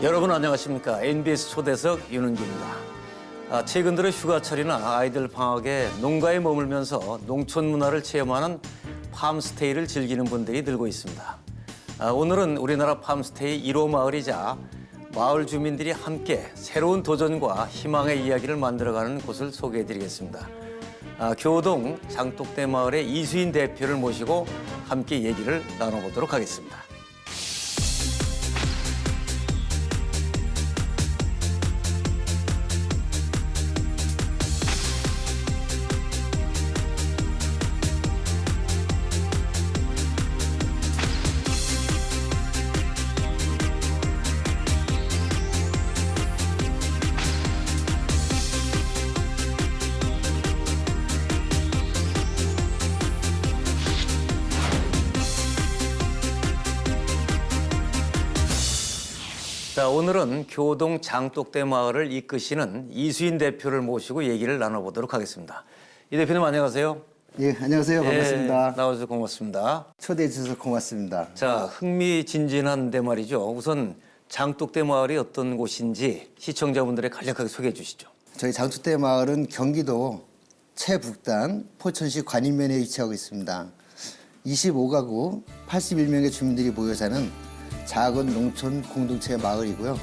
여러분 안녕하십니까? NBS 초대석 윤은기입니다. 최근 들어 휴가철이나 아이들 방학에 농가에 머물면서 농촌 문화를 체험하는 팜스테이를 즐기는 분들이 늘고 있습니다. 오늘은 우리나라 팜스테이 1호 마을이자 마을 주민들이 함께 새로운 도전과 희망의 이야기를 만들어가는 곳을 소개해드리겠습니다. 교동 장독대 마을의 이수인 대표를 모시고 함께 얘기를 나눠보도록 하겠습니다. 자, 오늘은 교동 장독대 마을을 이끄시는 이수인 대표를 모시고 얘기를 나눠보도록 하겠습니다. 이 대표님 안녕하세요. 예, 안녕하세요. 반갑습니다. 나와주셔서 고맙습니다. 초대해 주셔서 고맙습니다. 자, 흥미진진한데 말이죠. 우선 장독대 마을이 어떤 곳인지 시청자분들의 간략하게 소개해 주시죠. 저희 장독대 마을은 경기도 최북단 포천시 관인면에 위치하고 있습니다. 25가구 81명의 주민들이 모여 사는 작은 농촌 공동체 마을이고요.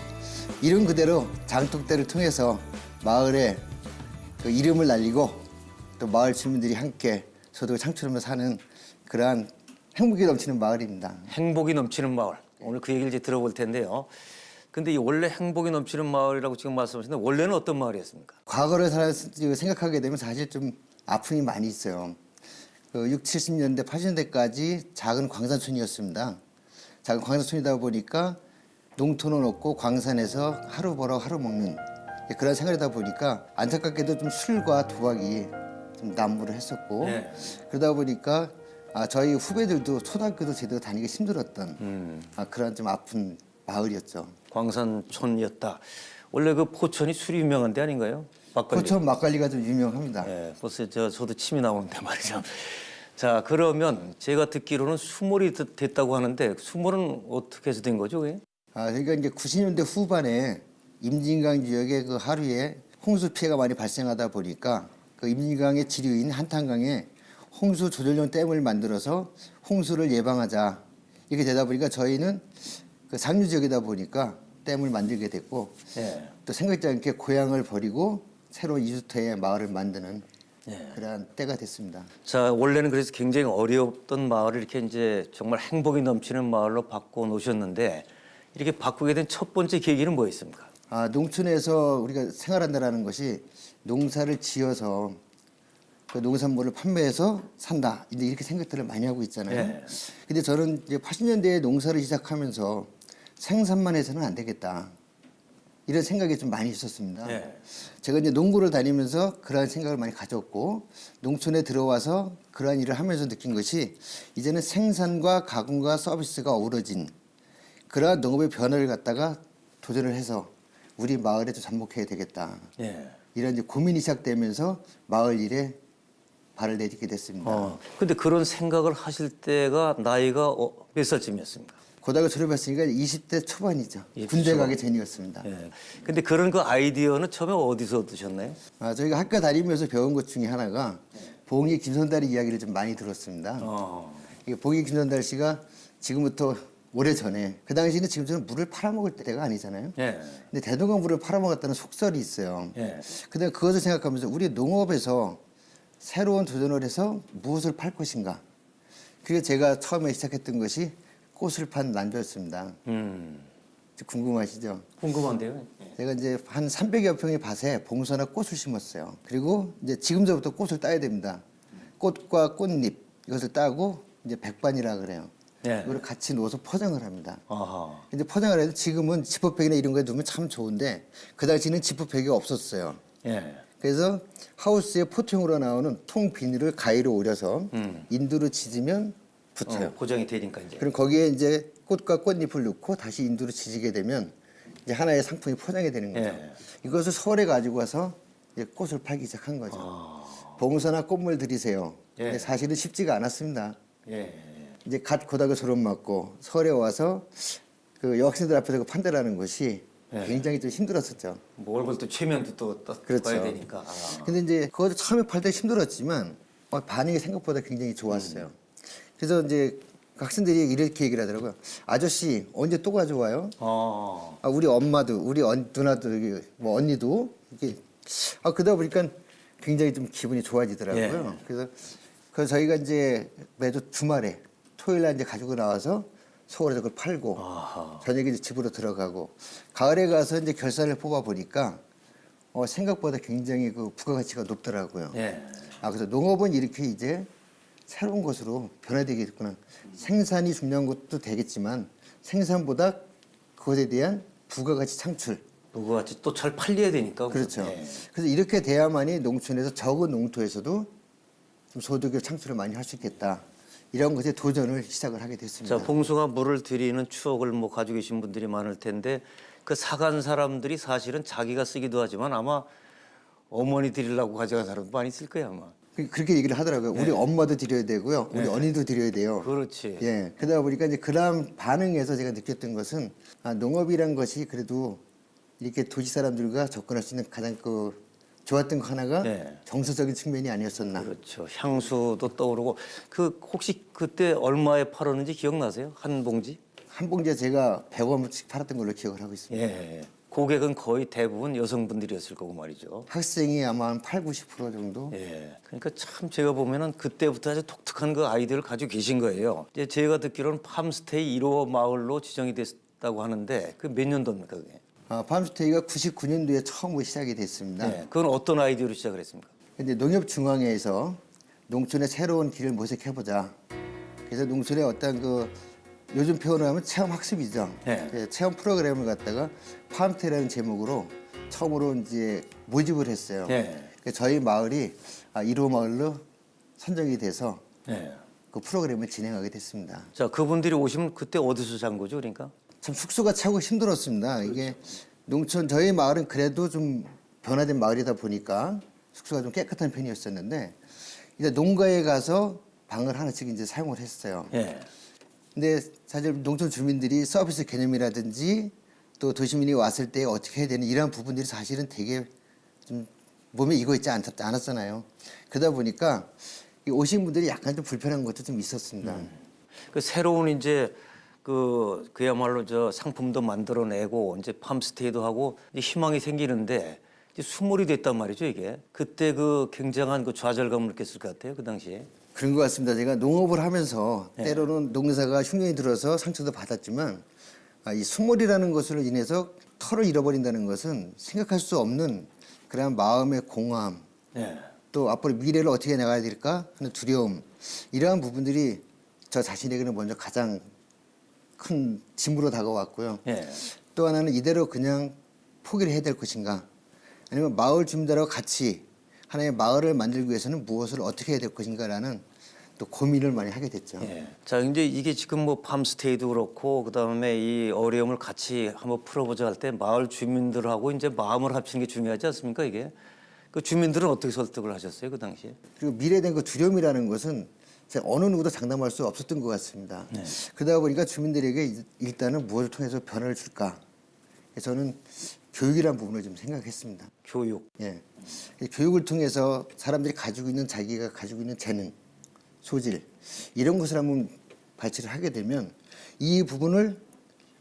이름 그대로 장독대를 통해서 마을에 그 이름을 날리고 또 마을 주민들이 함께 소득을 창출하며 사는 그러한 행복이 넘치는 마을입니다. 행복이 넘치는 마을. 오늘 그 얘기를 이제 들어볼 텐데요. 근데 이 원래 행복이 넘치는 마을이라고 지금 말씀하셨는데 원래는 어떤 마을이었습니까? 과거를 생각하게 되면 사실 좀 아픔이 많이 있어요. 그 60, 70년대, 80년대까지 작은 광산촌이었습니다. 작은 광산촌이다 보니까 농토는 없고 광산에서 하루 벌어 하루 먹는 그런 생활이다 보니까 안타깝게도 좀 술과 도박이 좀 난무를 했었고 그러다 보니까 저희 후배들도 초등학교도 제대로 다니기 힘들었던 그런 좀 아픈 마을이었죠. 광산촌이었다. 원래 그 포천이 술이 유명한 데 아닌가요? 막걸리. 포천 막걸리가 좀 유명합니다. 네, 벌써 저도 침이 나오는데 말이죠. 자, 그러면 제가 듣기로는 수몰이 됐다고 하는데 수몰은 어떻게 해서 된 거죠? 그게? 그러니까 이제 90년대 후반에 임진강 지역에 그 하루에 홍수 피해가 많이 발생하다 보니까 그 임진강의 지류인 한탄강에 홍수 조절용 댐을 만들어서 홍수를 예방하자 이렇게 되다 보니까 저희는 그 상류 지역이다 보니까 댐을 만들게 됐고 또 생각지 않게 고향을 버리고 새로운 이주터의 마을을 만드는 그러한 때가 됐습니다. 자, 원래는 그래서 굉장히 어려웠던 마을을 이렇게 이제 정말 행복이 넘치는 마을로 바꿔 놓으셨는데 이렇게 바꾸게 된 첫 번째 계기는 뭐였습니까? 농촌에서 우리가 생활한다라는 것이 농사를 지어서 그 농산물을 판매해서 산다. 이제 이렇게 생각들을 많이 하고 있잖아요. 근데 저는 이제 80년대에 농사를 시작하면서 생산만 해서는 안 되겠다. 이런 생각이 좀 많이 있었습니다. 제가 이제 농구를 다니면서 그러한 생각을 많이 가졌고 농촌에 들어와서 그러한 일을 하면서 느낀 것이 이제는 생산과 가공과 서비스가 어우러진 그러한 농업의 변화를 갖다가 도전을 해서 우리 마을에 좀 접목해야 되겠다. 이런 이제 고민이 시작되면서 마을 일에 발을 내딛게 됐습니다. 근데 그런 생각을 하실 때가 나이가 몇 살쯤이었습니까? 고등학교 졸업했으니까 20대 초반이죠. 군대 가기 전이었습니다. 근데 그런 그 아이디어는 처음에 어디서 얻으셨나요? 저희가 학교 다니면서 배운 것 중에 하나가 봉이 김선달의 이야기를 좀 많이 들었습니다. 봉이 김선달 씨가 지금부터 오래전에 그 당시에는 지금처럼 물을 팔아먹을 때가 아니잖아요. 근데 대동강 물을 팔아먹었다는 속설이 있어요. 근데 그것을 생각하면서 우리 농업에서 새로운 도전을 해서 무엇을 팔 것인가. 그래서 제가 처음에 시작했던 것이 꽃을 판 난조였습니다. 궁금하시죠? 궁금한데요. 제가 이제 한 300여 평의 밭에 봉선화 꽃을 심었어요. 그리고 이제 지금서부터 꽃을 따야 됩니다. 꽃과 꽃잎 이것을 따고 이제 백반이라 그래요. 이걸 같이 넣어서 포장을 합니다. 이제 포장을 해도 지금은 지퍼백이나 이런 거에 넣으면 참 좋은데 그 당시에는 지퍼백이 없었어요. 그래서 하우스에 포통으로 나오는 통 비닐을 가위로 오려서 인두로 지지면 붙어요. 고정이 되니까 이제. 그럼 거기에 이제 꽃과 꽃잎을 넣고 다시 인두로 지지게 되면 이제 하나의 상품이 포장이 되는 거죠. 이것을 서울에 가지고 와서 이제 꽃을 팔기 시작한 거죠. 봉선화 꽃물 들이세요. 근데 사실은 쉽지가 않았습니다. 이제 갓 고등학교 졸업 맞고 서울에 와서 그 여학생들 앞에서 그 판단하는 것이 네. 굉장히 좀 힘들었었죠. 뭐 얼굴도 최면도 또 그렇죠. 봐야 되니까. 근데 이제 그것도 처음에 팔 때 힘들었지만 반응이 생각보다 굉장히 좋았어요. 그래서 이제 학생들이 이렇게 얘기를 하더라고요. 아저씨 언제 또 가져와요? 우리 엄마도 우리 누나도 뭐 언니도 이렇게 그러다 보니까 굉장히 좀 기분이 좋아지더라고요. 예. 그래서 저희가 이제 매주 주말에 토요일 날 이제 가지고 나와서 서울에서 그걸 팔고 저녁에 이제 집으로 들어가고 가을에 가서 이제 결산을 뽑아 보니까 생각보다 굉장히 그 부가가치가 높더라고요. 예. 그래서 농업은 이렇게 이제 새로운 것으로 변화되겠구나. 생산이 중요한 것도 되겠지만 생산보다 그것에 대한 부가가치 창출. 그거같이 또 잘 팔려야 되니까. 그렇죠. 예. 그래서 이렇게 돼야만이 농촌에서 적은 농토에서도 좀 소득을 창출을 많이 할 수 있겠다. 이런 것에 도전을 시작을 하게 됐습니다. 자, 봉숭아 물을 들이는 추억을 뭐 가지고 계신 분들이 많을 텐데 그 사간 사람들이 사실은 자기가 쓰기도 하지만 아마 어머니 드리려고 가져간 사람도 많이 있을 거야 아마. 그렇게 얘기를 하더라고요. 우리 엄마도 드려야 되고요. 우리 언니도 드려야 돼요. 그렇지. 예. 그러다 보니까 이제 그다음 반응에서 제가 느꼈던 것은 농업이란 것이 그래도 이렇게 도시 사람들과 접근할 수 있는 가장 좋았던 거 하나가 네. 정서적인 측면이 아니었었나. 그렇죠. 향수도 떠오르고 그 혹시 그때 얼마에 팔았는지 기억나세요? 한 봉지? 한 봉지에 제가 100원씩 팔았던 걸로 기억을 하고 있습니다. 예. 고객은 거의 대부분 여성분들이었을 거고 말이죠. 학생이 아마 한 8, 90% 정도. 예. 그러니까 참 제가 보면은 그때부터 아주 독특한 그 아이디어를 가지고 계신 거예요. 이제 제가 듣기로는 팜스테이 1호 마을로 지정이 됐다고 하는데 그 몇 년도입니까 그게? 팜스테이가 99년도에 처음으로 시작이 됐습니다. 예. 그건 어떤 아이디어로 시작을 했습니까? 근데 농협중앙회에서 농촌의 새로운 길을 모색해보자. 그래서 농촌의 어떤 요즘 표현을 하면 체험 학습이죠. 네. 그 체험 프로그램을 갖다가 팜스테이라는 제목으로 처음으로 이제 모집을 했어요. 예. 그래서 저희 마을이 1호 마을로 선정이 돼서 예. 그 프로그램을 진행하게 됐습니다. 자, 그분들이 오시면 그때 어디서 잔 거죠, 그러니까? 참 숙소가 차고 힘들었습니다. 이게 농촌 저희 마을은 그래도 좀 변화된 마을이다 보니까 숙소가 좀 깨끗한 편이었었는데 이제 농가에 가서 방을 하나씩 이제 사용을 했어요. 예. 근데 사실 농촌 주민들이 서비스 개념이라든지 또 도시민이 왔을 때 어떻게 해야 되는 이런 부분들이 사실은 되게 좀 몸에 익어 있지 않았잖아요. 그러다 보니까 이 오신 분들이 약간 좀 불편한 것도 좀 있었습니다. 그 새로운 이제 그야말로 저 상품도 만들어내고 이제 팜스테이도 하고 이제 희망이 생기는데 이제 수몰이 됐단 말이죠 이게. 그때 그 굉장한 그 좌절감을 느꼈을 것 같아요 그 당시에. 그런 것 같습니다. 제가 농업을 하면서 때로는 농사가 흉년이 들어서 상처도 받았지만 이 수몰이라는 것으로 인해서 털을 잃어버린다는 것은 생각할 수 없는 그런 마음의 공허함, 예. 또 앞으로 미래를 어떻게 나가야 될까 하는 두려움, 이러한 부분들이 저 자신에게는 먼저 가장 큰 짐으로 다가왔고요. 예. 또 하나는 이대로 그냥 포기를 해야 될 것인가, 아니면 마을 주민들하고 같이 하나의 마을을 만들기 위해서는 무엇을 어떻게 해야 될 것인가라는 또 고민을 많이 하게 됐죠. 예. 자, 이제 이게 지금 뭐 팜스테이도 그렇고 그다음에 이 어려움을 같이 한번 풀어보자 할 때 마을 주민들하고 이제 마음을 합치는 게 중요하지 않습니까 이게? 그 주민들은 어떻게 설득을 하셨어요 그 당시에? 그리고 미래에 대한 그 두려움이라는 것은 제가 어느 누구도 장담할 수 없었던 것 같습니다. 그러다 보니까 주민들에게 일단은 무엇을 통해서 변화를 줄까? 그래서 저는 교육이라는 부분을 좀 생각했습니다. 교육. 예. 교육을 통해서 사람들이 가지고 있는 자기가 가지고 있는 재능, 소질 이런 것을 한번 발치를 하게 되면 이 부분을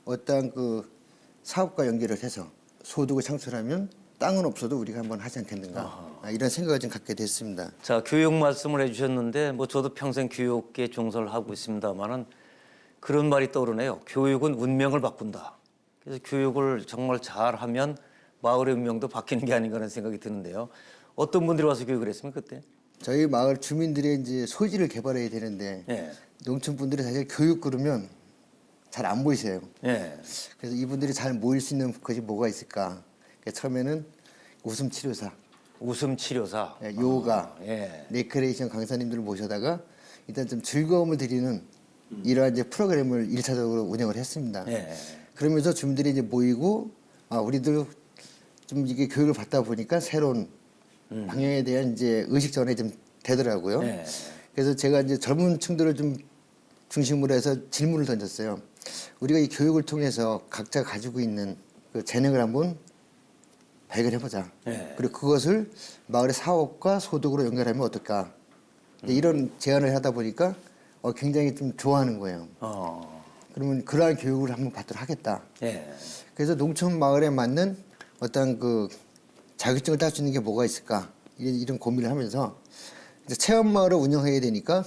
어떠한 그 사업과 연결을 해서 소득을 창출하면 땅은 없어도 우리가 한번 하지 않겠는가, 이런 생각을 좀 갖게 됐습니다. 자, 교육 말씀을 해주셨는데 뭐 저도 평생 교육계 종사를 하고 있습니다만은 그런 말이 떠오르네요. 교육은 운명을 바꾼다. 그래서 교육을 정말 잘하면 마을의 운명도 바뀌는 게 아닌가 하는 생각이 드는데요. 어떤 분들이 와서 교육을 했습니까 그때? 저희 마을 주민들의 이제 소질을 개발해야 되는데 예. 농촌 분들이 사실 교육 그러면 잘 안 보이세요. 예. 그래서 이분들이 잘 모일 수 있는 것이 뭐가 있을까? 그래서 처음에는 웃음 치료사, 웃음 치료사, 요가, 예. 레크레이션 강사님들을 모셔다가 일단 좀 즐거움을 드리는 이러한 이제 프로그램을 일차적으로 운영을 했습니다. 예. 그러면서 주민들이 이제 모이고 우리도 좀 이게 교육을 받다 보니까 새로운 방향에 대한 이제 의식 전환이 좀 되더라고요. 예. 그래서 제가 이제 젊은 층들을 좀 중심으로 해서 질문을 던졌어요. 우리가 이 교육을 통해서 각자 가지고 있는 그 재능을 한번 발견해보자. 예. 그리고 그것을 마을의 사업과 소득으로 연결하면 어떨까. 이런 제안을 하다 보니까 굉장히 좀 좋아하는 거예요. 그러면 그러한 교육을 한번 받도록 하겠다. 예. 그래서 농촌 마을에 맞는 어떤 그 자격증을 딸 수 있는 게 뭐가 있을까 이런 고민을 하면서 이제 체험 마을을 운영해야 되니까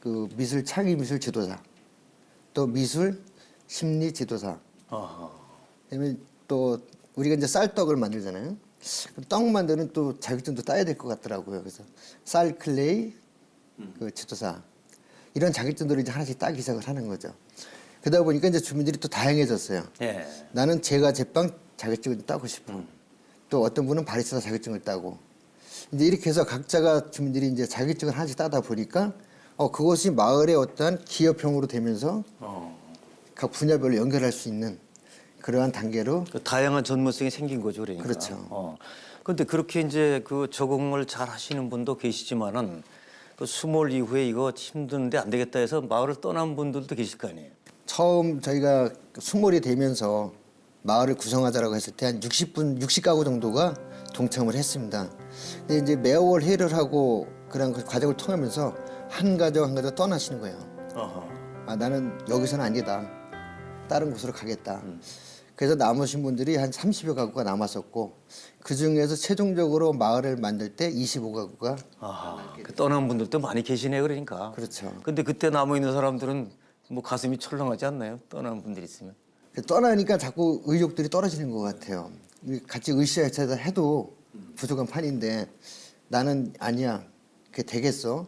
그 미술 창의 미술 지도사 또 미술 심리 지도사 그다음에 또 우리가 이제 쌀떡을 만들잖아요. 그럼 떡 만드는 또 자격증도 따야 될 것 같더라고요. 그래서 쌀 클레이 그 지도사 이런 자격증들을 이제 하나씩 따기 시작을 하는 거죠. 그러다 보니까 이제 주민들이 또 다양해졌어요. 예. 나는 제빵 자격증을 따고 싶어. 또 어떤 분은 바리스타 자격증을 따고. 이제 이렇게 해서 각자가 주민들이 이제 자격증을 하나씩 따다 보니까 그것이 마을의 어떠한 기업형으로 되면서 각 분야별로 연결할 수 있는 그러한 단계로 그 다양한 전문성이 생긴 거죠, 그러니까. 그렇죠. 그런데 그렇게 이제 그 적응을 잘 하시는 분도 계시지만은 그 수몰 이후에 이거 힘든데 안 되겠다 해서 마을을 떠난 분들도 계실 거 아니에요. 처음 저희가 수몰이 되면서 마을을 구성하자라고 했을 때 한 60가구 정도가 동참을 했습니다. 근데 이제 매월 회의를 하고 그런 그 과정을 통하면서 한 가족 한 가족 떠나시는 거예요. 나는 여기서는 아니다. 다른 곳으로 가겠다. 그래서 남으신 분들이 한 30여 가구가 남았었고 그 중에서 최종적으로 마을을 만들 때 25가구가 그 떠난 분들도 많이 계시네 그러니까. 그렇죠. 근데 그때 남아 있는 사람들은 뭐 가슴이 철렁하지 않나요? 떠난 분들이 있으면. 떠나니까 자꾸 의욕들이 떨어지는 것 같아요. 같이 으쌰으쌰 해도 부족한 판인데 나는 아니야. 그게 되겠어.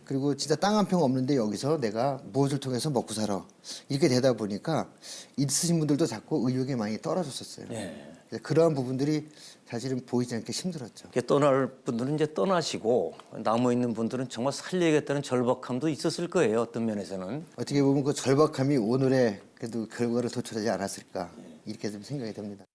그리고 진짜 땅 한 평 없는데 여기서 내가 무엇을 통해서 먹고 살아. 이렇게 되다 보니까 있으신 분들도 자꾸 의욕이 많이 떨어졌었어요. 예. 그래서 그러한 부분들이 사실은 보이지 않게 힘들었죠. 이렇게 떠날 분들은 이제 떠나시고 남아 있는 분들은 정말 살려야겠다는 절박함도 있었을 거예요. 어떤 면에서는. 어떻게 보면 그 절박함이 오늘의 그래도 결과를 도출하지 않았을까 이렇게 좀 생각이 됩니다.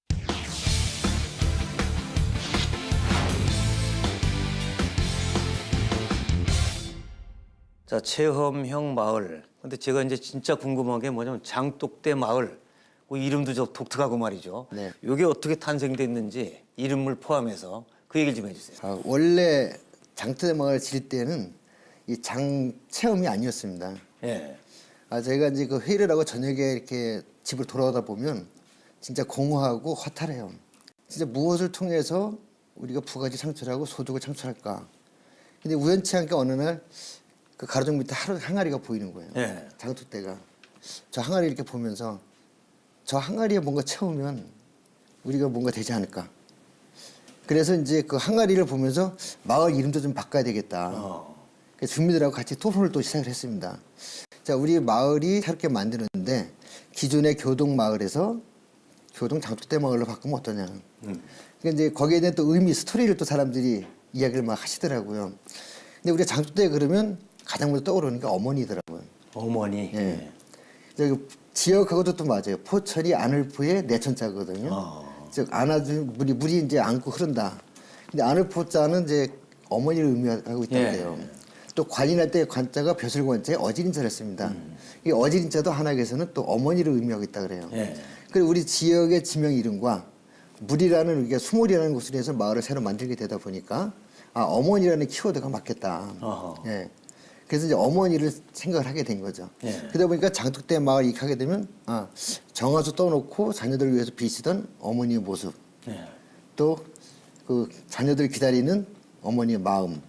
자, 체험형 마을. 근데 제가 이제 진짜 궁금한 게 뭐냐면 장독대 마을. 그 이름도 저 독특하고 말이죠. 네. 이게 어떻게 탄생됐는지 이름을 포함해서 그 얘기를 좀 해주세요. 원래 장독대 마을 질 때는 이 장 체험이 아니었습니다. 예. 저희가 이제 그 회의를 하고 저녁에 이렇게 집을 돌아오다 보면 진짜 공허하고 허탈해요. 진짜 무엇을 통해서 우리가 부가지 창출하고 소득을 창출할까. 근데 우연치 않게 어느 날 그 가로등 밑에 항아리가 보이는 거예요. 예. 장독대가. 저 항아리 이렇게 보면서 저 항아리에 뭔가 채우면 우리가 뭔가 되지 않을까. 그래서 이제 그 항아리를 보면서 마을 이름도 좀 바꿔야 되겠다. 그래서 주민들하고 같이 토론을 또 시작을 했습니다. 자, 우리 마을이 새롭게 만드는데 기존의 교동 마을에서 교동 장독대 마을로 바꾸면 어떠냐. 그러니까 이제 거기에 대한 또 의미, 스토리를 또 사람들이 이야기를 막 하시더라고요. 근데 우리가 장독대 그러면 가장 먼저 떠오르는 게 어머니더라고요. 어머니. 예. 그 지역하고도 또 맞아요. 포천이 안을포의 내천자거든요. 즉 안아준 물이 이제 안고 흐른다. 근데 안을포자는 이제 어머니를 의미하고 있다고 해요. 또 관인할 때 관자가 벼슬관자에 어지린자를 씁니다. 이 어지린자도 한학에서는 또 어머니를 의미하고 있다 그래요. 그리고 우리 지역의 지명 이름과 물이라는 우리가 수몰이라는 곳을 해서 마을을 새로 만들게 되다 보니까 어머니라는 키워드가 맞겠다. 예. 그래서 이제 어머니를 생각을 하게 된 거죠. 그러다 보니까 장독대 마을 이익하게 되면 정화수 떠놓고 자녀들을 위해서 비치던 어머니의 모습, 또 그 자녀들 기다리는 어머니의 마음.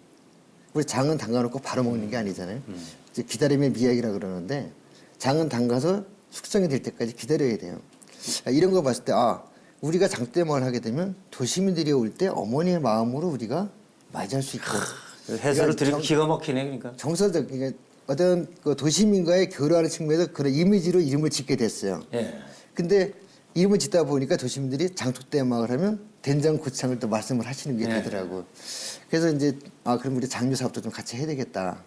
우리 장은 담가놓고 바로 먹는 게 아니잖아요. 이제 기다림의 미학이라 그러는데 장은 담가서 숙성이 될 때까지 기다려야 돼요. 이런 거 봤을 때 우리가 장독대 마을 하게 되면 도시민들이 올 때 어머니의 마음으로 우리가 맞이할 수 있고. 해설을 들으니까 기가 막히네 그러니까. 정서적 그러니까 어떤 그 도시민과의 교류하는 측면에서 그런 이미지로 이름을 짓게 됐어요. 근데 이름을 짓다 보니까 도시민들이 장독대 마을 하면 된장고창을 또 말씀을 하시는 게 되더라고. 그래서 이제 그럼 우리 장류 사업도 좀 같이 해야 되겠다.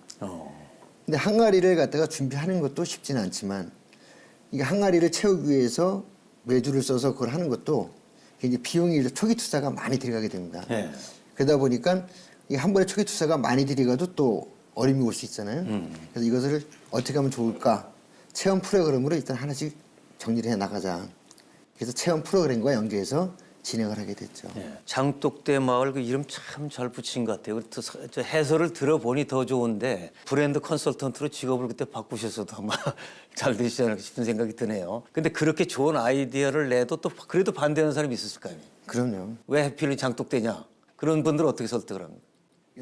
근데 항아리를 갖다가 준비하는 것도 쉽지는 않지만 이게 항아리를 채우기 위해서 매주를 써서 그걸 하는 것도 굉장히 비용이 초기 투자가 많이 들어가게 됩니다. 그러다 보니까 이 한 번에 초기 투자가 많이 들어가도 또 어려움이 올 수 있잖아요. 그래서 이것을 어떻게 하면 좋을까 체험 프로그램으로 일단 하나씩 정리를 해 나가자. 그래서 체험 프로그램과 연계해서 진행을 하게 됐죠. 예. 장독대 마을 그 이름 참 잘 붙인 것 같아요. 저 해설을 들어보니 더 좋은데 브랜드 컨설턴트로 직업을 그때 바꾸셨어도 아마 잘 되시지 않을까 싶은 생각이 드네요. 근데 그렇게 좋은 아이디어를 내도 또 그래도 반대하는 사람이 있었을 거 아니에요. 그럼요. 왜 하필 장독대냐? 그런 분들은 어떻게 설득을 합니까?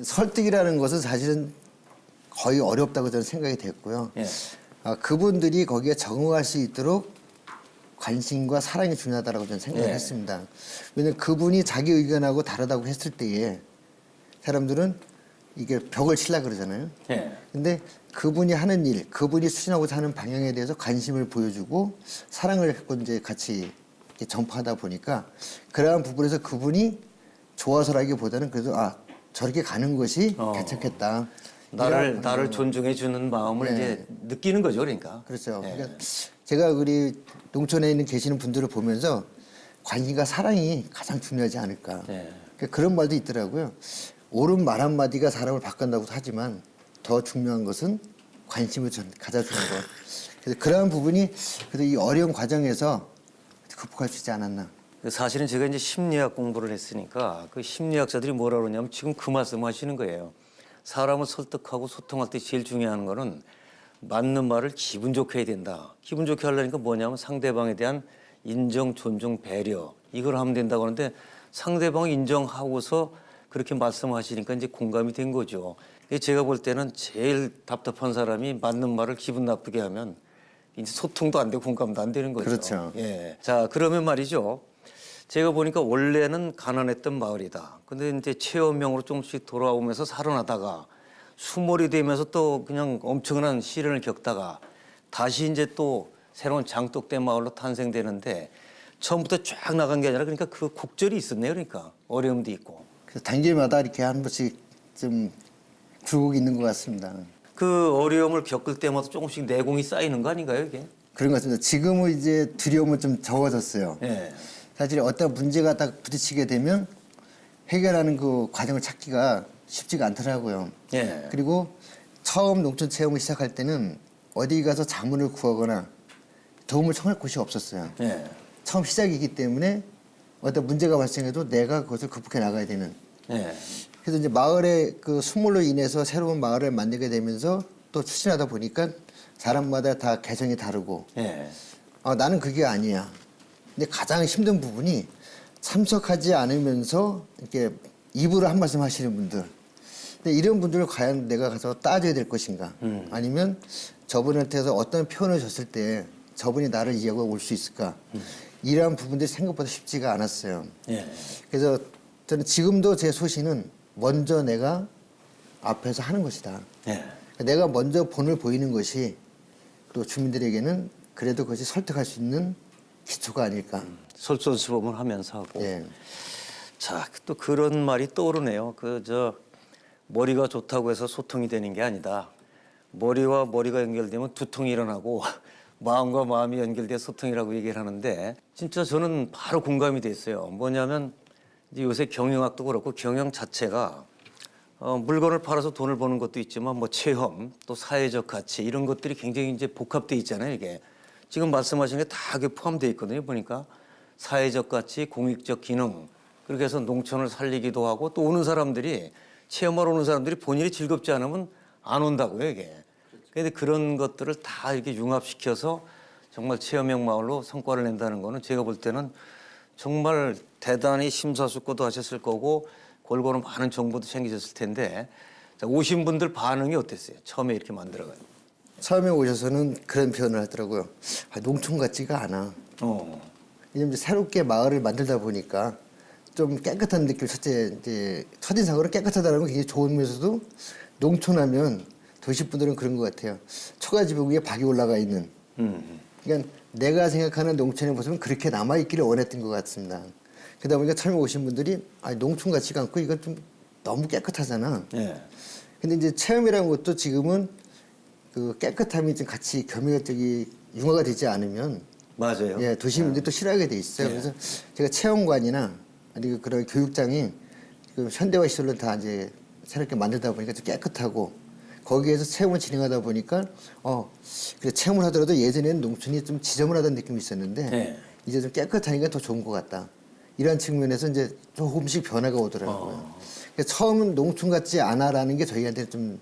설득이라는 것은 사실은 거의 어렵다고 저는 생각이 됐고요. 예. 그분들이 거기에 적응할 수 있도록 관심과 사랑이 중요하다고 저는 생각을 예. 했습니다. 왜냐하면 그분이 자기 의견하고 다르다고 했을 때에 사람들은 이게 벽을 치려고 그러잖아요. 예. 근데 그분이 하는 일, 그분이 추진하고자 하는 방향에 대해서 관심을 보여주고 사랑을 갖고 이제 같이 이렇게 전파하다 보니까 그러한 부분에서 그분이 좋아서라기보다는 그래도 저렇게 가는 것이 괜찮겠다. 나를 존중해 주는 마음을 네. 이제 느끼는 거죠, 그러니까. 그렇죠. 예. 그러니까 제가 우리 농촌에 있는 계시는 분들을 보면서 관심과 사랑이 가장 중요하지 않을까. 예. 그러니까 그런 말도 있더라고요. 옳은 말 한마디가 사람을 바꾼다고 하지만 더 중요한 것은 관심을 가져주는 것. 그래서 그러한 부분이 그래도 이 어려운 과정에서 극복할 수 있지 않았나. 사실은 제가 이제 심리학 공부를 했으니까 그 심리학자들이 뭐라 그러냐면 지금 그 말씀 하시는 거예요. 사람을 설득하고 소통할 때 제일 중요한 거는 맞는 말을 기분 좋게 해야 된다. 기분 좋게 하려니까 뭐냐면 상대방에 대한 인정, 존중, 배려 이걸 하면 된다고 하는데 상대방 인정하고서 그렇게 말씀하시니까 이제 공감이 된 거죠. 제가 볼 때는 제일 답답한 사람이 맞는 말을 기분 나쁘게 하면 이제 소통도 안 되고 공감도 안 되는 거죠. 그렇죠. 예. 자, 그러면 말이죠. 제가 보니까 원래는 가난했던 마을이다. 근데 이제 체험형으로 조금씩 돌아오면서 살아나다가 수몰이 되면서 또 그냥 엄청난 시련을 겪다가 다시 이제 또 새로운 장독대 마을로 탄생되는데 처음부터 쫙 나간 게 아니라 그러니까 그 곡절이 있었네요. 그러니까 어려움도 있고. 그래서 단계마다 이렇게 한 번씩 좀 굴곡이 있는 것 같습니다. 그 어려움을 겪을 때마다 조금씩 내공이 쌓이는 거 아닌가요, 이게? 그런 것 같습니다. 지금은 이제 두려움은 좀 적어졌어요. 예. 사실 어떤 문제가 딱 부딪히게 되면 해결하는 그 과정을 찾기가 쉽지가 않더라고요. 예. 그리고 처음 농촌 체험을 시작할 때는 어디 가서 자문을 구하거나 도움을 청할 곳이 없었어요. 예. 처음 시작이기 때문에 어떤 문제가 발생해도 내가 그것을 극복해 나가야 되는. 예. 그래서 이제 마을의 그 수몰로 인해서 새로운 마을을 만들게 되면서 또 추진하다 보니까 사람마다 다 개성이 다르고 예. 나는 그게 아니야. 근데 가장 힘든 부분이 참석하지 않으면서 이렇게 입으로 한 말씀 하시는 분들. 근데 이런 분들을 과연 내가 가서 따져야 될 것인가? 아니면 저분한테서 어떤 표현을 줬을 때 저분이 나를 이해하고 올 수 있을까? 이러한 부분들이 생각보다 쉽지가 않았어요. 예. 그래서 저는 지금도 제 소신은 먼저 내가 앞에서 하는 것이다. 예. 내가 먼저 본을 보이는 것이 또 주민들에게는 그래도 그것이 설득할 수 있는 기초가 아닐까. 솔선수범을 하면서 하고. 예. 자, 또 그런 말이 떠오르네요. 머리가 좋다고 해서 소통이 되는 게 아니다. 머리와 머리가 연결되면 두통이 일어나고 마음과 마음이 연결돼 소통이라고 얘기를 하는데 진짜 저는 바로 공감이 됐어요. 뭐냐면 이제 요새 경영학도 그렇고 경영 자체가 물건을 팔아서 돈을 버는 것도 있지만 뭐 체험 또 사회적 가치 이런 것들이 굉장히 이제 복합돼 있잖아요. 이게 지금 말씀하신 게 다 포함되어 있거든요. 보니까 사회적 가치, 공익적 기능 그렇게 해서 농촌을 살리기도 하고 또 오는 사람들이 체험하러 오는 사람들이 본인이 즐겁지 않으면 안 온다고요. 이게. 그런데 그런 것들을 다 이렇게 융합시켜서 정말 체험형 마을로 성과를 낸다는 거는 제가 볼 때는 정말 대단히 심사숙고도 하셨을 거고 골고루 많은 정보도 챙기셨을 텐데 자, 오신 분들 반응이 어땠어요? 처음에 이렇게 만들어가요. 처음에 오셔서는 그런 표현을 하더라고요. 농촌 같지가 않아. 왜냐면 새롭게 마을을 만들다 보니까 좀 깨끗한 느낌, 첫째 이제 첫인상으로 깨끗하다는 건 굉장히 좋으면서도 농촌하면 도시분들은 그런 것 같아요. 초가집 위에 박이 올라가 있는. 그러니까 내가 생각하는 농촌의 모습은 그렇게 남아있기를 원했던 것 같습니다. 그러다 보니까 처음에 오신 분들이 농촌 같지가 않고 이건 좀 너무 깨끗하잖아. 예. 근데 이제 체험이라는 것도 지금은 그 깨끗함이 좀 같이 융화가 되지 않으면 맞아요. 예, 도시민들이 또 싫어하게 돼 있어요. 예. 그래서 제가 체험관이나 아니 그런 교육장이 지금 현대화 시설로 다 이제 새롭게 만들다 보니까 좀 깨끗하고 거기에서 체험을 진행하다 보니까 그래 체험을 하더라도 예전에는 농촌이 좀 지저분하다는 느낌이 있었는데 네. 이제 좀 깨끗하니까 더 좋은 것 같다. 이런 측면에서 이제 조금씩 변화가 오더라고요. 그러니까 처음은 농촌 같지 않아라는 게 저희한테 좀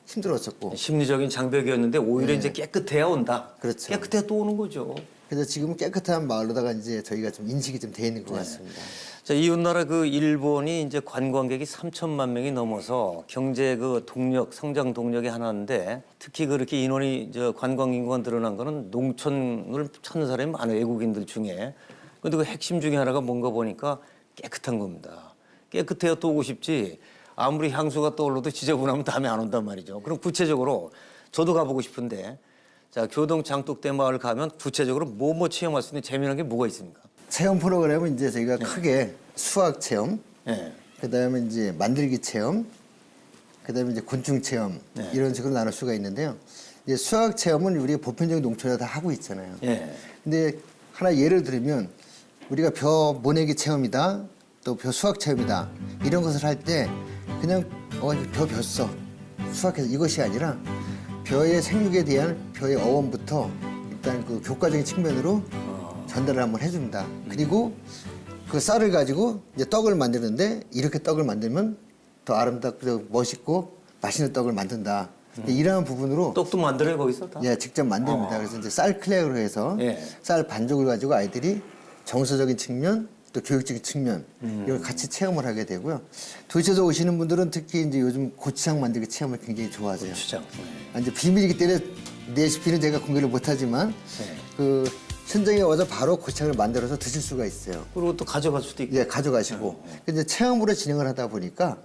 힘들었었고. 심리적인 장벽이었는데 오히려 이제 깨끗해야 온다. 그렇죠. 깨끗해야 또 오는 거죠. 그래서 지금은 깨끗한 마을로다가 이제 저희가 좀 인식이 좀 돼 있는 것 같습니다. 자, 이웃나라 그 일본이 이제 관광객이 3천만 명이 넘어서 경제 그 동력, 성장 동력이 하나인데 특히 그렇게 인원이 관광 인구가 늘어난 거는 농촌을 찾는 사람이 많아요. 외국인들 중에. 근데 그 핵심 중에 하나가 뭔가 보니까 깨끗한 겁니다. 깨끗해야 또 오고 싶지. 아무리 향수가 떠올라도 지저분하면 다음에 안 온단 말이죠. 그럼 구체적으로 저도 가보고 싶은데 자, 교동 장독대 마을 가면 구체적으로 뭐 체험할 수 있는 재미난 게 뭐가 있습니까? 체험 프로그램은 이제 저희가 크게 수학 체험, 네. 그다음에 이제 만들기 체험, 그다음에 이제 곤충 체험 이런 식으로 나눌 수가 있는데요. 이제 수학 체험은 우리가 보편적인 농촌에 다 하고 있잖아요. 네. 근데 하나 예를 들면 우리가 벼 모내기 체험이다, 또 벼 수학 체험이다 이런 것을 할 때 그냥 벼 뱄어 수학해서 이것이 아니라 벼의 생육에 대한 벼의 어원부터 일단 그 교과적인 측면으로 전달을 한번 해줍니다. 그리고 그 쌀을 가지고 이제 떡을 만드는데 이렇게 떡을 만들면 더 아름답고 멋있고 맛있는 떡을 만든다. 이러한 부분으로 떡도 만들어요 거기서 다? 예, 직접 만듭니다. 그래서 이제 쌀 클레어로 해서 예. 쌀 반죽을 가지고 아이들이 정서적인 측면 또 교육적인 측면 이걸 같이 체험을 하게 되고요. 도시에서 오시는 분들은 특히 이제 요즘 고추장 만들기 체험을 굉장히 좋아하세요. 고추장. 이제 비밀이기 때문에 레시피는 제가 공개를 못하지만 네. 그 현장에 와서 바로 고추장을 만들어서 드실 수가 있어요. 그리고 또 가져갈 수도 있고. 예, 가져가시고. 근데 체험으로 진행을 하다 보니까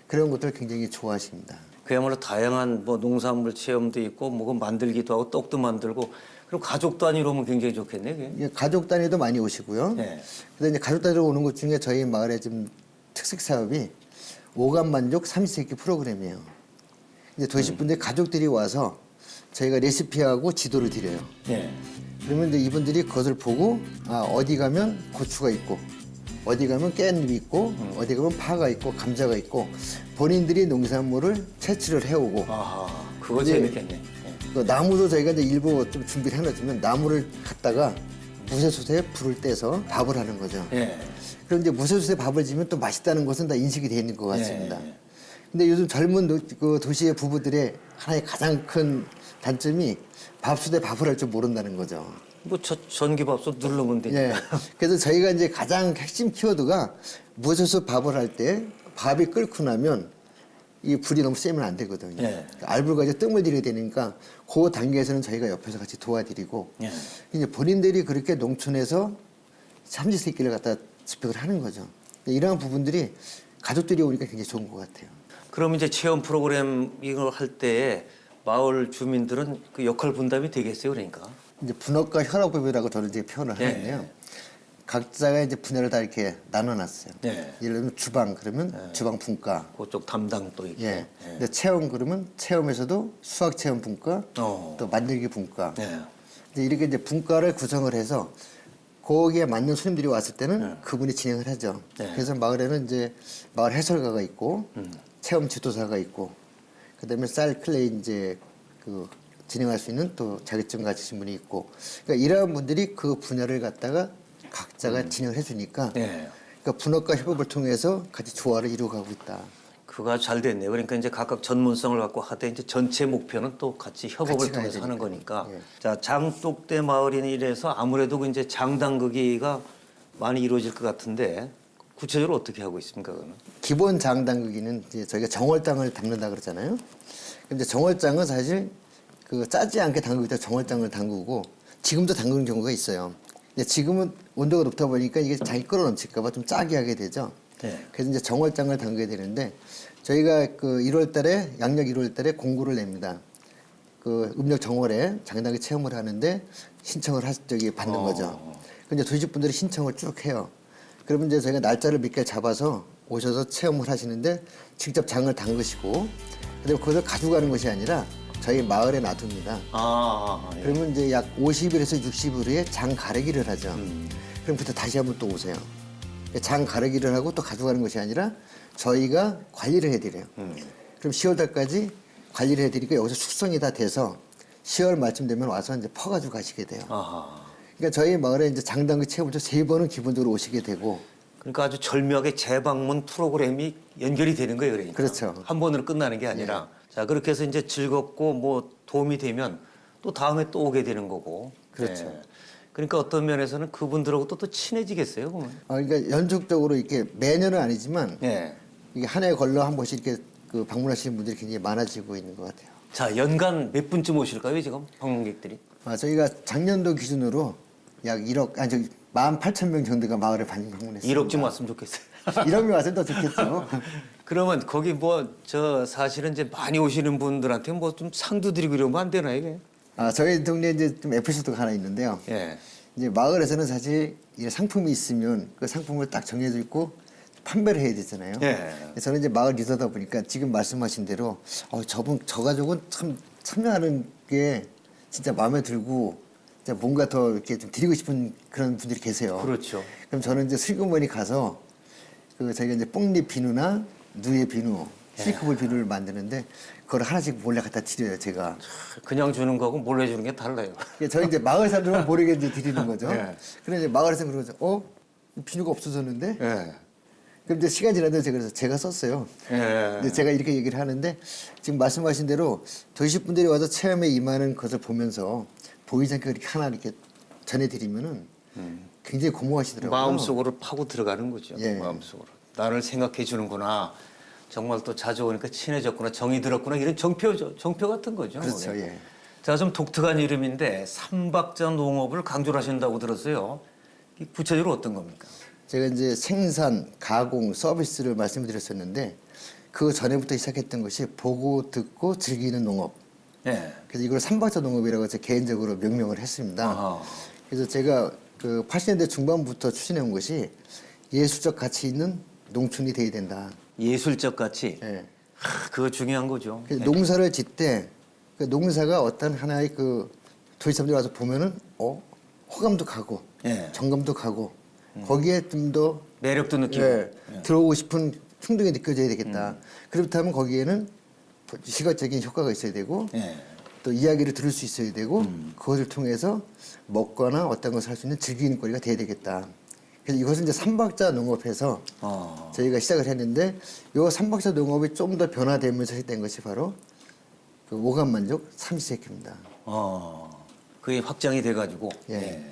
그런 것들을 굉장히 좋아하십니다. 그야말로 다양한 뭐 농산물 체험도 있고 뭐 만들기도 하고 떡도 만들고 그리고 가족 단위로 오면 굉장히 좋겠네. 그게. 예, 가족 단위도 많이 오시고요. 네. 근데 이제 가족 단위로 오는 것 중에 저희 마을의 좀 특색 사업이 오감 만족 삼시세끼 프로그램이에요. 이제 도시분들 가족들이 와서 저희가 레시피하고 지도를 드려요. 네. 그러면 이제 이분들이 그것을 보고 어디 가면 고추가 있고 어디 가면 깻잎이 있고 어디 가면 파가 있고 감자가 있고 본인들이 농산물을 채취를 해오고 아하, 그거 이제 재밌겠네. 네. 그 나무도 저희가 이제 일부 좀 준비를 해놔주면 나무를 갖다가 무쇠솥에 불을 떼서 밥을 하는 거죠. 네. 그럼 이제 무쇠솥에 밥을 지면 또 맛있다는 것은 다 인식이 돼 있는 것 같습니다. 네. 근데 요즘 젊은 그 도시의 부부들의 하나의 가장 큰 단점이 밥솥에 밥을 할 줄 모른다는 거죠. 뭐 전기밥솥 누르면 되니까. 예. 그래서 저희가 이제 가장 핵심 키워드가 무쇠솥 밥을 할 때 밥이 끓고 나면 이 불이 너무 세면 안 되거든요. 예. 알불 가지고 뜸을 들여야 되니까 그 단계에서는 저희가 옆에서 같이 도와드리고 예. 이제 본인들이 그렇게 농촌에서 삼시세끼를 갖다 집행을 하는 거죠. 이러한 부분들이 가족들이 오니까 굉장히 좋은 것 같아요. 그럼 이제 체험 프로그램 이걸 할 때에 마을 주민들은 그 역할 분담이 되겠어요, 그러니까. 이제 분업과 혈업법이라고 저는 이제 표현을 네. 하는데요. 각자가 이제 분야를 다 이렇게 나눠놨어요. 네. 예를 들면 주방 그러면 주방 분과, 그쪽 담당 또 있고. 예. 근데 체험 그러면 체험에서도 수학 체험 분과, 또 만들기 분과. 네. 이제 이렇게 이제 분과를 구성을 해서 거기에 맞는 손님들이 왔을 때는 그분이 진행을 하죠. 네. 그래서 마을에는 이제 마을 해설가가 있고, 체험 지도사가 있고, 그다음에 쌀 클레이 이제 그 진행할 수 있는 또 자격증 가지신 분이 있고, 그러니까 이러한 분들이 그 분야를 갖다가 각자가 진행을 해주니까, 네. 그러니까 분업과 협업을 통해서 같이 조화를 이루어가고 있다. 그가 잘 됐네요. 그러니까 이제 각각 전문성을 갖고 하되 이제 전체 목표는 또 같이 협업을 같이 가야 통해서 하는 되니까. 거니까. 예. 자, 장독대 마을이니 이래서 아무래도 그 이제 장당극이가 많이 이루어질 것 같은데 구체적으로 어떻게 하고 있습니까, 그거는? 기본 장 담그기는 이제 저희가 정월장을 담는다 그러잖아요. 근데 정월장은 사실 그 짜지 않게 담그기 때문에 정월장을 담그고 지금도 담그는 경우가 있어요. 근데 지금은 온도가 높다 보니까 이게 잘 끓어 넘칠까봐 좀 짜게 하게 되죠. 네. 그래서 이제 정월장을 담그게 되는데 저희가 그 1월달에 양력 1월달에 공고를 냅니다. 그 음력 정월에 장당기 체험을 하는데 신청을 받는 거죠. 근데 도시 분들이 신청을 쭉 해요. 그러면 이제 저희가 날짜를 몇 개 잡아서 오셔서 체험을 하시는데 직접 장을 담그시고 그다음에 그것을 가져가는 것이 아니라 저희 마을에 놔둡니다. 예. 그러면 이제 약 50일에서 60일 후에 장 가르기를 하죠. 그럼 그때 다시 한번 또 오세요. 장 가르기를 하고 또 가져가는 것이 아니라 저희가 관리를 해드려요. 그럼 10월 달까지 관리를 해드리니까 여기서 숙성이 다 돼서 10월 말쯤 되면 와서 이제 퍼가지고 가시게 돼요. 아하. 그러니까 저희 마을에 이제 장단기 체험부터 3번은 기본적으로 오시게 되고. 그러니까 아주 절묘하게 재방문 프로그램이 연결이 되는 거예요, 그러니까. 그렇죠. 한 번으로 끝나는 게 아니라. 자, 그렇게 해서 이제 즐겁고 뭐 도움이 되면 또 다음에 또 오게 되는 거고. 그렇죠. 예. 그러니까 어떤 면에서는 그분들하고 또 친해지겠어요, 그러면. 그러니까 연속적으로 이렇게 매년은 아니지만 예. 이게 한 해에 걸러 한 번씩 이렇게 그 방문하시는 분들이 굉장히 많아지고 있는 것 같아요. 자, 연간 몇 분쯤 오실까요, 지금 방문객들이? 저희가 작년도 기준으로 약 1억, 아니, 저기 18,000명 정도가 마을을 방문했습니다. 1억쯤 왔으면 좋겠어요. 1억이 왔으면 더 좋겠죠. 그러면 거기 뭐 저 사실은 이제 많이 오시는 분들한테 뭐 좀 상도 드리고 이러면 안 되나 이게? 저희 동네에 이제 좀 에피소드가 하나 있는데요. 예. 이제 마을에서는 사실 이 상품이 있으면 그 상품을 딱 정해져 있고 판매를 해야 되잖아요. 예. 저는 이제 마을 리더다 보니까 지금 말씀하신 대로 저 가족은 참 참여하는 게 진짜 마음에 들고 진짜 뭔가 더 이렇게 좀 드리고 싶은 그런 분들이 계세요. 그렇죠. 그럼 저는 이제 슬그머니 가서 그 저희가 이제 뽕잎 비누나 누에 비누, 실크볼 비누를 만드는데 그걸 하나씩 몰래 갖다 드려요, 제가. 그냥 주는 거하고 몰래 주는 게 달라요. 저희 이제 마을 사람들만 모르게 이제 드리는 거죠. 예. 그래 이제 마을에서 그러죠. 비누가 없어졌는데? 예. 그럼 이제 시간 지났는데 그래서 제가 썼어요. 예. 근데 제가 이렇게 얘기를 하는데 지금 말씀하신 대로 도시 분들이 와서 체험에 임하는 것을 보면서 보이지 않게 이렇게 하나 이렇게 전해드리면은 굉장히 고마워하시더라고요. 마음속으로 파고 들어가는 거죠. 예. 마음속으로. 나를 생각해 주는구나. 정말 또 자주 오니까 친해졌구나. 정이 들었구나. 이런 정표죠. 정표 같은 거죠. 그렇죠, 그게. 예. 자, 좀 독특한 이름인데 삼박자 농업을 강조를 하신다고 들었어요. 이 구체적으로 어떤 겁니까? 제가 이제 생산, 가공, 서비스를 말씀드렸었는데 그 전에부터 시작했던 것이 보고 듣고 즐기는 농업. 예. 그래서 이걸 삼박자 농업이라고 제가 개인적으로 명명을 했습니다. 아하. 그래서 제가 그 80년대 중반부터 추진해 온 것이 예술적 가치 있는 농촌이 돼야 된다. 예술적 가치. 예. 그거 중요한 거죠. 그래서 농사를 짓때 그 농사가 어떤 하나의 그 도시 사람들이 와서 보면은 호감도 가고 예. 정감도 가고 거기에 좀 더 매력도 느끼고. 들어오고 싶은 충동이 느껴져야 되겠다. 그렇다면 거기에는 시각적인 효과가 있어야 되고 예. 또 이야기를 들을 수 있어야 되고 그것을 통해서 먹거나 어떤 것을 할 수 있는 즐기는 거리가 돼야 되겠다. 그래서 이것은 이제 삼박자 농업에서 저희가 시작을 했는데 이 삼박자 농업이 좀 더 변화되면서 시작된 것이 바로 그 오감 만족 삼시세끼입니다. 그게 확장이 돼가지고. 예. 예.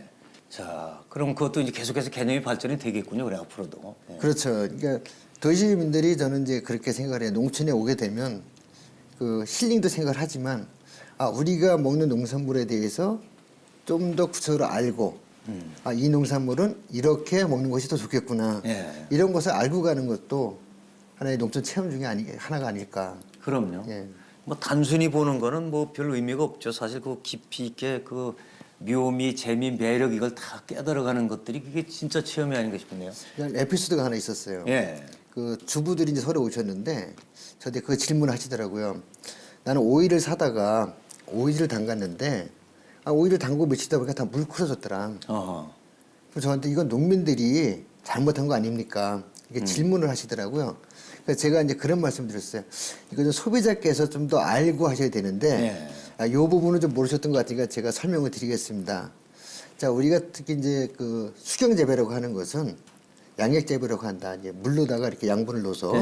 자, 그럼 그것도 이제 계속해서 개념이 발전이 되겠군요. 그래 앞으로도. 예. 그렇죠. 그러니까 도시민들이 저는 이제 그렇게 생각을 해요. 농촌에 오게 되면 그 힐링도 생각을 하지만 우리가 먹는 농산물에 대해서 좀 더 구체적으로 알고 이 농산물은 이렇게 먹는 것이 더 좋겠구나. 예. 이런 것을 알고 가는 것도 하나의 농촌 체험 중에 하나가 아닐까. 그럼요. 예. 뭐 단순히 보는 거는 뭐 별 의미가 없죠. 사실 그 깊이 있게 그 묘미, 재미, 매력 이걸 다 깨달아가는 것들이 그게 진짜 체험이 아닌가 싶네요. 그냥 에피소드가 하나 있었어요. 예. 그 주부들이 이제 서로 오셨는데 저한테 그 질문을 하시더라고요. 나는 오이를 사다가 오이를 담갔는데 오이를 담고 며칠 보니까 다 물풀어졌더라. 그럼 저한테 이건 농민들이 잘못한 거 아닙니까? 이렇게 질문을 하시더라고요. 그래서 제가 이제 그런 말씀 드렸어요. 이거 좀 소비자께서 좀 더 알고 하셔야 되는데 이 부분은 좀 모르셨던 것 같으니까 제가 설명을 드리겠습니다. 자, 우리가 특히 이제 그 수경 재배라고 하는 것은 양액 재배라고 한다. 이제 물로다가 이렇게 양분을 넣어서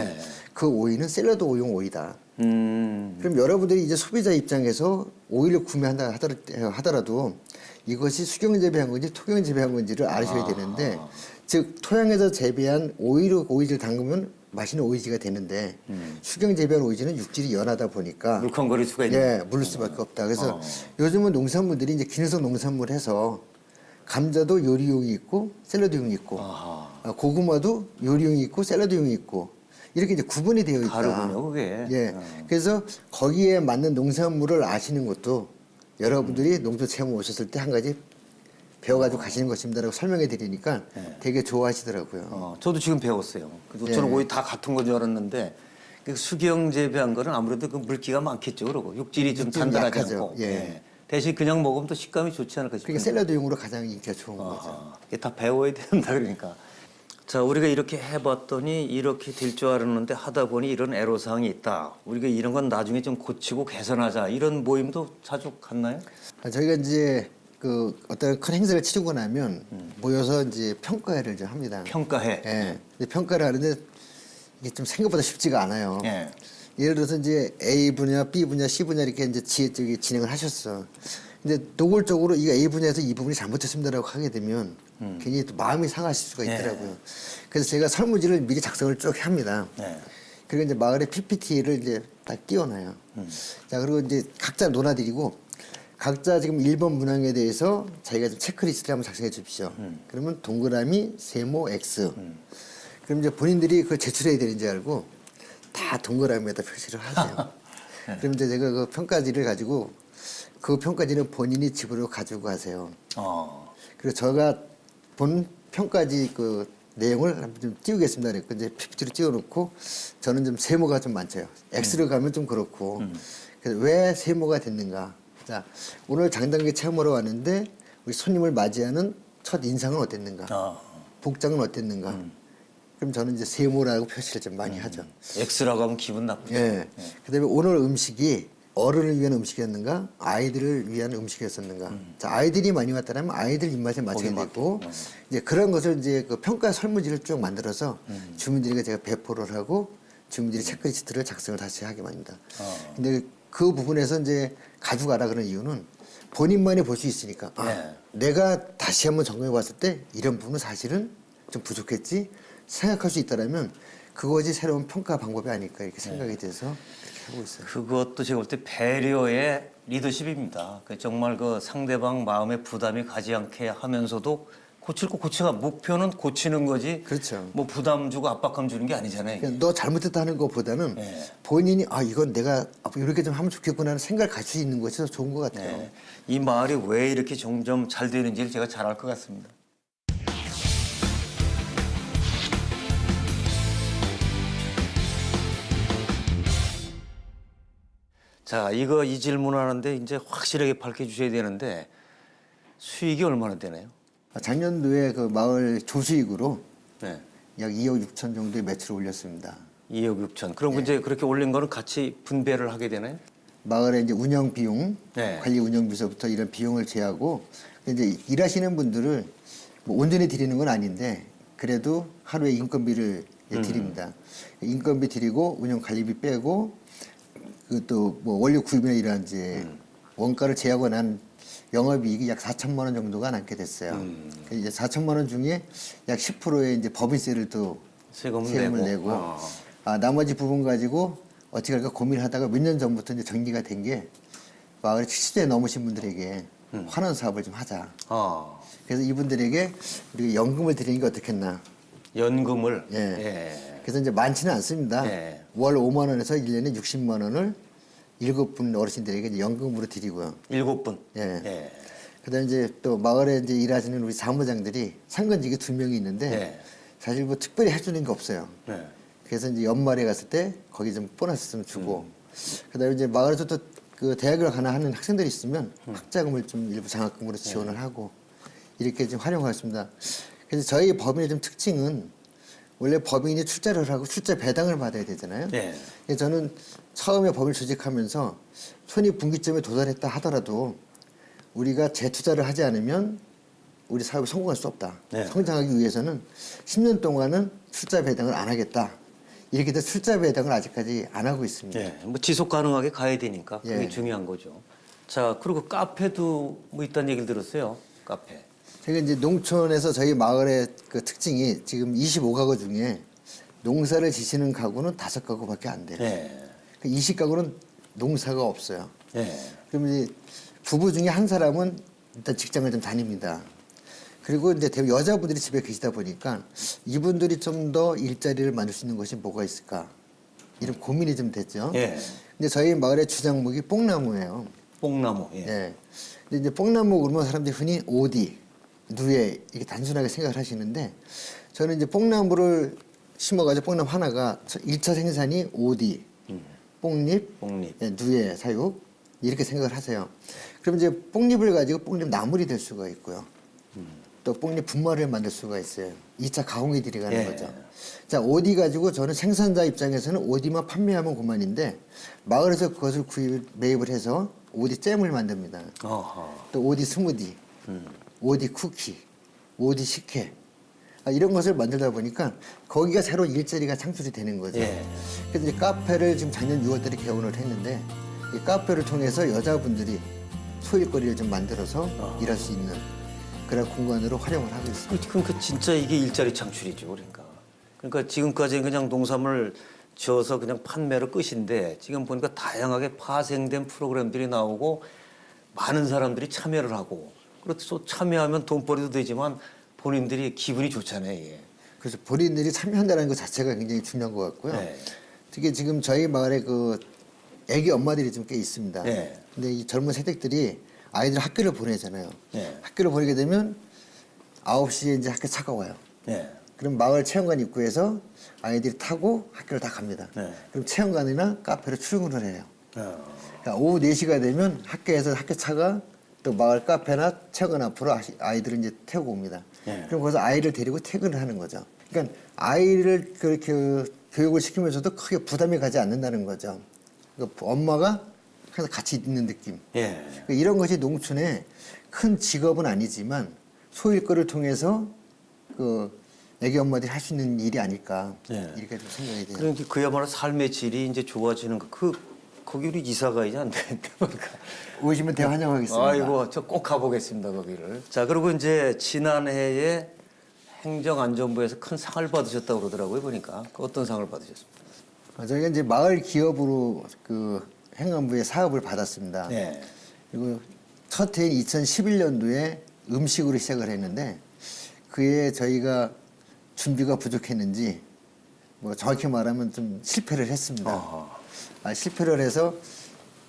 그 오이는 샐러드 오용 오이다. 그럼 여러분들이 이제 소비자 입장에서 오이를 구매한다 하더라도 이것이 수경 재배한 건지 토경 재배한 건지를 아셔야 되는데 즉 토양에서 재배한 오이를 담그면 맛있는 오이지가 되는데 수경 재배한 오이지는 육질이 연하다 보니까 물컹거릴 수가 있는. 물을 수밖에 없다. 그래서 요즘은 농산물들이 이제 기능성 농산물 해서 감자도 요리용이 있고 샐러드용이 있고 고구마도 요리용이 있고 샐러드용이 있고 이렇게 이제 구분이 되어 있다. 다르군요, 그게. 예. 그래서 거기에 맞는 농산물을 아시는 것도 여러분들이 농촌 체험 오셨을 때 한 가지 배워가지고 가시는 것입니다라고 설명해 드리니까 되게 좋아하시더라고요. 저도 지금 배웠어요. 그래서 저는 오이 다 같은 건 줄 알았는데 그 수경 재배한 거는 아무래도 그 물기가 많겠죠. 그러고 육질이 좀 육질이 단단하지 약하죠. 않고. 예. 대신 그냥 먹으면 또 식감이 좋지 않을까 싶은데. 그러니까 샐러드용으로 가장 인기가 좋은 거죠. 이게 다 배워야 된다 그러니까. 자, 우리가 이렇게 해봤더니 이렇게 될 줄 알았는데 하다 보니 이런 애로사항이 있다. 우리가 이런 건 나중에 좀 고치고 개선하자. 이런 모임도 자주 갔나요? 저희가 이제 그 어떤 큰 행사를 치르고 나면 모여서 이제 평가회를 좀 합니다. 평가회. 예. 근데 평가를 하는데 이게 좀 생각보다 쉽지가 않아요. 예. 예를 들어서 이제 A 분야, B 분야, C 분야 이렇게 이제 저기 진행을 하셨어. 근데 노골적으로 이 A 분야에서 이 부분이 잘못됐습니다라고 하게 되면 괜히 또 마음이 상하실 수가 있더라고요. 그래서 제가 설문지를 미리 작성을 쭉 합니다. 예. 그리고 이제 마을에 PPT를 이제 딱 띄워놔요. 자, 그리고 이제 각자 논하드리고 각자 지금 1번 문항에 대해서 자기가 좀 체크리스트를 한번 작성해 주십시오. 그러면 동그라미, 세모, X. 그럼 이제 본인들이 그걸 제출해야 되는지 알고 다 동그라미에다 표시를 하세요. 그럼 이제 제가 그 평가지를 가지고 그 평가지는 본인이 집으로 가지고 가세요. 그리고 제가 본 평가지 그 내용을 한번 좀 띄우겠습니다. 그랬고 이제 PPT로 띄워놓고 저는 좀 세모가 좀 많죠. X로 가면 좀 그렇고 그래서 왜 세모가 됐는가. 자, 오늘 장단기 체험하러 왔는데 우리 손님을 맞이하는 첫 인상은 어땠는가. 복장은 어땠는가. 그럼 저는 이제 세모라고 표시를 좀 많이 하죠. X라고 하면 기분 나쁘죠. 예. 그다음에 오늘 음식이 어른을 위한 음식이었는가, 아이들을 위한 음식이었었는가. 자, 아이들이 많이 왔다면 아이들 입맛에 맞춰야 되고, 이제 그런 것을 이제 그 평가 설문지를 쭉 만들어서 주민들에게 제가 배포를 하고 주민들이 체크리스트를 작성을 다시 하게 만듭니다. 근데 그 부분에서 이제 가져가라 그런 이유는 본인만이 볼 수 있으니까. 아, 내가 다시 한번 점검해 봤을 때 이런 부분은 사실은 좀 부족했지 생각할 수 있다라면 그것이 새로운 평가 방법이 아닐까 이렇게 생각이 돼서 그렇게 하고 있어요. 그것도 제가 볼 때 배려의 리더십입니다. 정말 그 상대방 마음에 부담이 가지 않게 하면서도 고칠 거 고쳐가 목표는 고치는 거지. 그렇죠. 뭐 부담 주고 압박감 주는 게 아니잖아요. 그냥 너 잘못했다 하는 것보다는 본인이 아 이건 내가 앞으로 이렇게 좀 하면 좋겠구나 하는 생각을 가질 수 있는 것이 더 좋은 것 같아요. 이 마을이 왜 이렇게 점점 잘 되는지를 제가 잘 알 것 같습니다. 자, 이 질문하는데 이제 확실하게 밝혀주셔야 되는데 수익이 얼마나 되나요? 작년도에 그 마을 조수익으로 네. 약 2억 6천 정도의 매출을 올렸습니다. 2억 6천. 그럼 이제 그렇게 올린 거는 같이 분배를 하게 되나요? 마을의 이제 운영 비용, 네. 관리 운영비서부터 이런 비용을 제하고 이제 일하시는 분들을 뭐 온전히 드리는 건 아닌데 그래도 하루에 인건비를 드립니다. 인건비 드리고 운영 관리비 빼고 그 또 뭐 원료 구입이나 이런 이제 원가를 제하고 난 영업이익이 약 4천만 원 정도가 남게 됐어요. 이제 4천만 원 중에 약 10%의 이제 법인세를 또 세금을 내고 나머지 부분 가지고 어떻게 할까 고민하다가 몇 년 전부터 이제 정리가 된 게 마을에 70세 넘으신 분들에게 환원 사업을 좀 하자. 그래서 이분들에게 우리가 연금을 드리는 게 어떻겠나. 연금을. 그래서 이제 많지는 않습니다. 월 5만 원에서 1년에 60만 원을 7분 어르신들에게 이제 연금으로 드리고요. 7분. 그다음에 이제 또 마을에 이제 일하시는 우리 사무장들이 상근직이 2명이 있는데 사실 뭐 특별히 해주는 게 없어요. 그래서 이제 연말에 갔을 때 거기 좀 보너스 좀 주고 그다음에 이제 마을에서 또 그 대학을 가나 하는 학생들이 있으면 학자금을 좀 일부 장학금으로 지원을 하고 이렇게 좀 활용하고 있습니다. 그래서 저희 법인의 좀 특징은 원래 법인이 출자를 하고 출자 배당을 받아야 되잖아요. 그래서 저는 처음에 법인을 조직하면서 손익분기점에 도달했다 하더라도 우리가 재투자를 하지 않으면 우리 사업이 성공할 수 없다. 성장하기 위해서는 10년 동안은 출자 배당을 안 하겠다. 이렇게 해서 출자 배당을 아직까지 안 하고 있습니다. 뭐 지속 가능하게 가야 되니까 그게 중요한 거죠. 자, 그리고 카페도 뭐 있다는 얘기를 들었어요. 카페. 제가 이제 농촌에서 저희 마을의 그 특징이 지금 25가구 중에 농사를 지시는 가구는 5가구밖에 안 돼요. 20가구는 농사가 없어요. 그러면 이제 부부 중에 한 사람은 일단 직장을 좀 다닙니다. 그리고 이제 대부분 여자분들이 집에 계시다 보니까 이분들이 좀 더 일자리를 만들 수 있는 것이 뭐가 있을까? 이런 고민이 좀 됐죠. 근데 저희 마을의 주장목이 뽕나무예요. 뽕나무. 근데 이제 뽕나무 그러면 사람들이 흔히 오디, 누에 이렇게 단순하게 생각을 하시는데 저는 이제 뽕나무를 심어가지고 뽕나무 하나가 1차 생산이 오디, 뽕잎, 누에 사육 이렇게 생각을 하세요. 그럼 이제 뽕잎을 가지고 뽕잎 나물이 될 수가 있고요. 또 뽕잎 분말을 만들 수가 있어요. 2차 가공에 들어가는 예. 거죠. 자, 오디 가지고 저는 생산자 입장에서는 오디만 판매하면 그만인데 마을에서 그것을 매입을 해서 오디 잼을 만듭니다. 어허. 또 오디 스무디, 오디 쿠키, 오디 식혜 이런 것을 만들다 보니까 거기가 새로운 일자리가 창출이 되는 거죠. 예. 그래서 이제 카페를 지금 작년 6월달에 개원을 했는데 이 카페를 통해서 여자분들이 소일거리를 좀 만들어서 일할 수 있는 그런 공간으로 활용을 하고 있습니다. 그러니까 진짜 이게 일자리 창출이죠, 그러니까 지금까지 그냥 농산물 지어서 그냥 판매로 끝인데 지금 보니까 다양하게 파생된 프로그램들이 나오고 많은 사람들이 참여를 하고 그렇죠. 참여하면 돈벌이도 되지만 본인들이 기분이 좋잖아요. 이게. 그래서 본인들이 참여한다는 것 자체가 굉장히 중요한 것 같고요. 네. 특히 지금 저희 마을에 그 애기 엄마들이 좀 꽤 있습니다. 네. 근데 이 젊은 세대들이 아이들 학교를 보내잖아요. 네. 학교를 보내게 되면 9시에 이제 학교 차가 와요. 네. 그럼 마을 체험관 입구에서 아이들이 타고 학교를 다 갑니다. 네. 그럼 체험관이나 카페로 출근을 해요. 어. 그러니까 오후 4시가 되면 학교에서 학교 차가 또 마을 카페나 체험관 앞으로 아이들을 이제 태우고 옵니다. 네. 그럼 거기서 아이를 데리고 퇴근을 하는 거죠. 그러니까 아이를 그렇게 교육을 시키면서도 크게 부담이 가지 않는다는 거죠. 그러니까 엄마가 항상 같이 있는 느낌. 예. 그러니까 이런 것이 농촌의 큰 직업은 아니지만 소일거리를 통해서 그 애기 엄마들이 할 수 있는 일이 아닐까 네. 이렇게 좀 생각이 돼요. 그러니까 그야말로 삶의 질이 이제 좋아지는 거기 우리 이사 가야지 안 되는데 보니까. 오시면 대환영하겠습니다. 아이고 저 꼭 가보겠습니다 거기를. 자 그리고 이제 지난해에 행정안전부에서 큰 상을 받으셨다고 그러더라고요 보니까. 그 어떤 상을 받으셨습니까? 저희가 이제 마을 기업으로 그 행안부의 사업을 받았습니다. 네. 그리고 첫 해인 2011년도에 음식으로 시작을 했는데 그에 저희가 준비가 부족했는지 뭐 정확히 말하면 좀 실패를 했습니다. 실패를 해서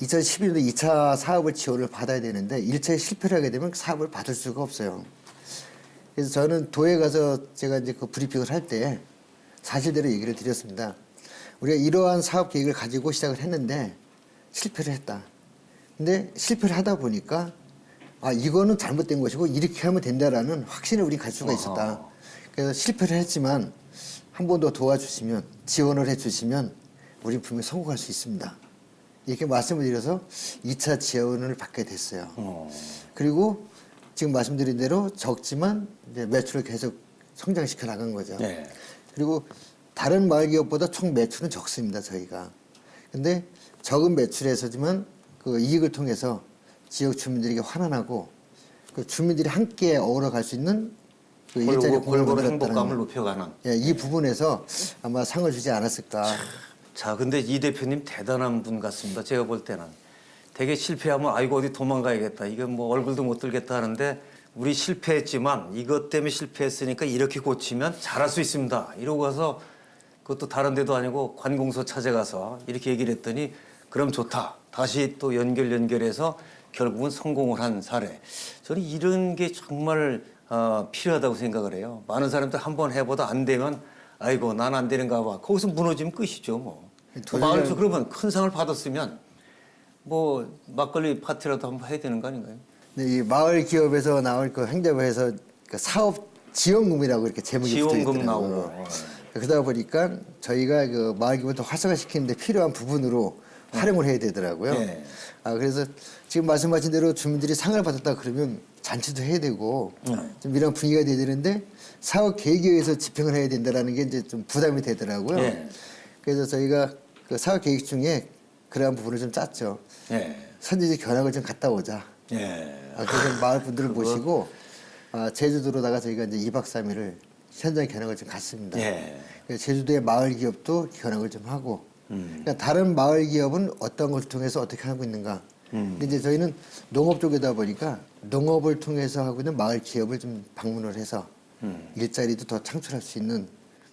2011년도 2차 사업을 지원을 받아야 되는데 1차에 실패를 하게 되면 사업을 받을 수가 없어요. 그래서 저는 도에 가서 제가 이제 그 브리핑을 할 때 사실대로 얘기를 드렸습니다. 우리가 이러한 사업 계획을 가지고 시작을 했는데 실패를 했다. 근데 실패를 하다 보니까 이거는 잘못된 것이고 이렇게 하면 된다라는 확신을 우리 갈 수가 있었다. 그래서 실패를 했지만 한 번 더 도와주시면 지원을 해주시면 우리 분명히 성공할 수 있습니다. 이렇게 말씀을 드려서 2차 지원을 받게 됐어요. 그리고 지금 말씀드린 대로 적지만 이제 매출을 계속 성장시켜 나간 거죠. 네. 그리고 다른 마을 기업보다 총 매출은 적습니다, 저희가. 근데 적은 매출에서지만 그 이익을 통해서 지역 주민들에게 환원하고 그 주민들이 함께 어우러 갈 수 있는 그 일자리 공간을 골고루 만들었다는 행복감을 높여가는. 예, 이 부분에서 아마 상을 주지 않았을까. 자, 근데 이 대표님 대단한 분 같습니다. 제가 볼 때는. 되게 실패하면 아이고 어디 도망가야겠다. 이거 뭐 얼굴도 못 들겠다 하는데 우리 실패했지만 이것 때문에 실패했으니까 이렇게 고치면 잘할 수 있습니다. 이러고 가서 그것도 다른 데도 아니고 관공서 찾아가서 이렇게 얘기를 했더니 그럼 좋다. 다시 또 연결해서 결국은 성공을 한 사례. 저는 이런 게 정말 필요하다고 생각을 해요. 많은 사람들 한번 해보다 안 되면 아이고 난 안 되는가 봐. 거기서 무너지면 끝이죠 뭐. 마을에서 그러면 큰 상을 받았으면 뭐 막걸리 파티라도 한번 해야 되는 거 아닌가요? 네, 이 마을 기업에서 나올 그 행정부에서 그 사업 지원금이라고 이렇게 제목이 붙어 지원금 있더라고요. 나오고. 그러다 보니까 저희가 그 마을 기업을 더 활성화시키는데 필요한 부분으로 활용을 해야 되더라고요. 네. 그래서 지금 말씀하신 대로 주민들이 상을 받았다 그러면 잔치도 해야 되고 좀 이런 분위기가 돼야 되는데 사업 계획에 의해서 집행을 해야 된다라는 게 이제 좀 부담이 되더라고요. 네. 그래서 저희가 그 사업 계획 중에 그러한 부분을 좀 짰죠. 예. 선지지 견학을 좀 갔다 오자. 예. 그래서 마을 분들을 모시고 제주도로다가 저희가 이제 2박 3일을 현장 견학을 좀 갔습니다. 예. 그래서 제주도의 마을 기업도 견학을 좀 하고 그러니까 다른 마을 기업은 어떤 것을 통해서 어떻게 하고 있는가. 근데 이제 저희는 농업 쪽이다 보니까 농업을 통해서 하고 있는 마을 기업을 좀 방문을 해서 일자리도 더 창출할 수 있는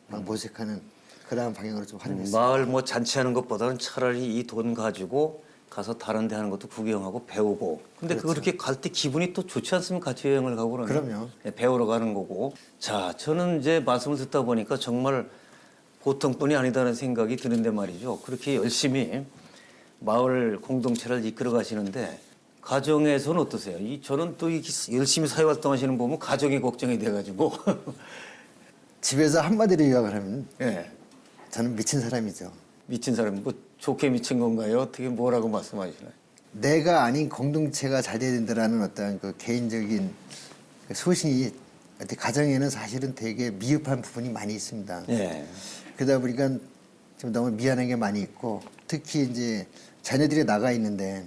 모색하는 그러한 방향으로 좀 활용했습니다. 마을 뭐 잔치하는 것보다는 차라리 이 돈 가지고 가서 다른 데 하는 것도 구경하고 배우고. 근데 그렇게 갈 때 기분이 또 좋지 않습니까? 같이 여행을 가고 그러면. 그럼요. 예, 배우러 가는 거고. 자, 저는 이제 말씀을 듣다 보니까 정말 보통뿐이 아니다는 생각이 드는데 말이죠. 그렇게 열심히 마을 공동체를 이끌어 가시는데 가정에서는 어떠세요? 저는 또 열심히 사회활동하시는 분 보면 가족이 걱정이 돼가지고. 집에서 한마디로 요약을 하면 예. 저는 미친 사람이죠. 미친 사람, 뭐 좋게 미친 건가요? 어떻게 뭐라고 말씀하시나요? 내가 아닌 공동체가 잘 돼야 된다라는 어떤 그 개인적인 그 소신이 어떻게 가정에는 사실은 되게 미흡한 부분이 많이 있습니다. 예. 그러다 보니까 좀 너무 미안한 게 많이 있고 특히 이제 자녀들이 나가 있는데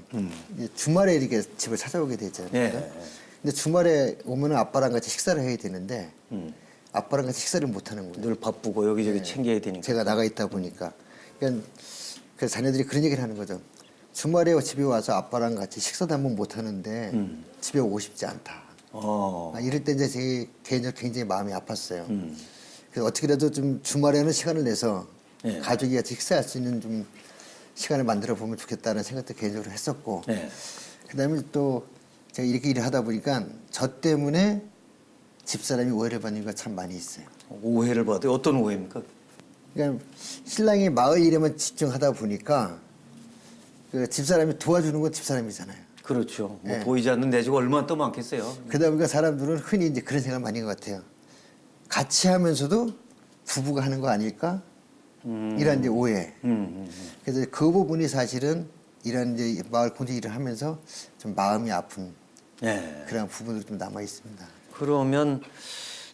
이제 주말에 이렇게 집을 찾아오게 되잖아요. 예. 근데 주말에 오면은 아빠랑 같이 식사를 해야 되는데 아빠랑 같이 식사를 못 하는 거예요. 늘 바쁘고 여기저기 챙겨야 되니까. 제가 나가 있다 보니까. 그러니까 그 자녀들이 그런 얘기를 하는 거죠. 주말에 집에 와서 아빠랑 같이 식사도 한번 못 하는데 집에 오고 싶지 않다. 이럴 때 이제 제 개인적으로 굉장히 마음이 아팠어요. 그래서 어떻게라도 좀 주말에는 시간을 내서 예. 가족이 같이 식사할 수 있는 좀 시간을 만들어 보면 좋겠다는 생각도 개인적으로 했었고 예. 그다음에 또 제가 이렇게 일을 하다 보니까 저 때문에 집사람이 오해를 받는 게 참 많이 있어요. 오해를 받아요. 어떤 오해입니까? 그러니까 신랑이 마을 일에만 집중하다 보니까 그 집사람이 도와주는 건 집사람이잖아요. 그렇죠. 뭐 예. 보이지 않는 내 집 얼마나 또 많겠어요. 그러다 보니까 사람들은 흔히 이제 그런 생각을 많이 한 것 같아요. 같이 하면서도 부부가 하는 거 아닐까? 이런 이제 오해. 그래서 그 부분이 사실은 이런 이제 마을 공동 일을 하면서 좀 마음이 아픈 예. 그런 부분들이 좀 남아 있습니다. 그러면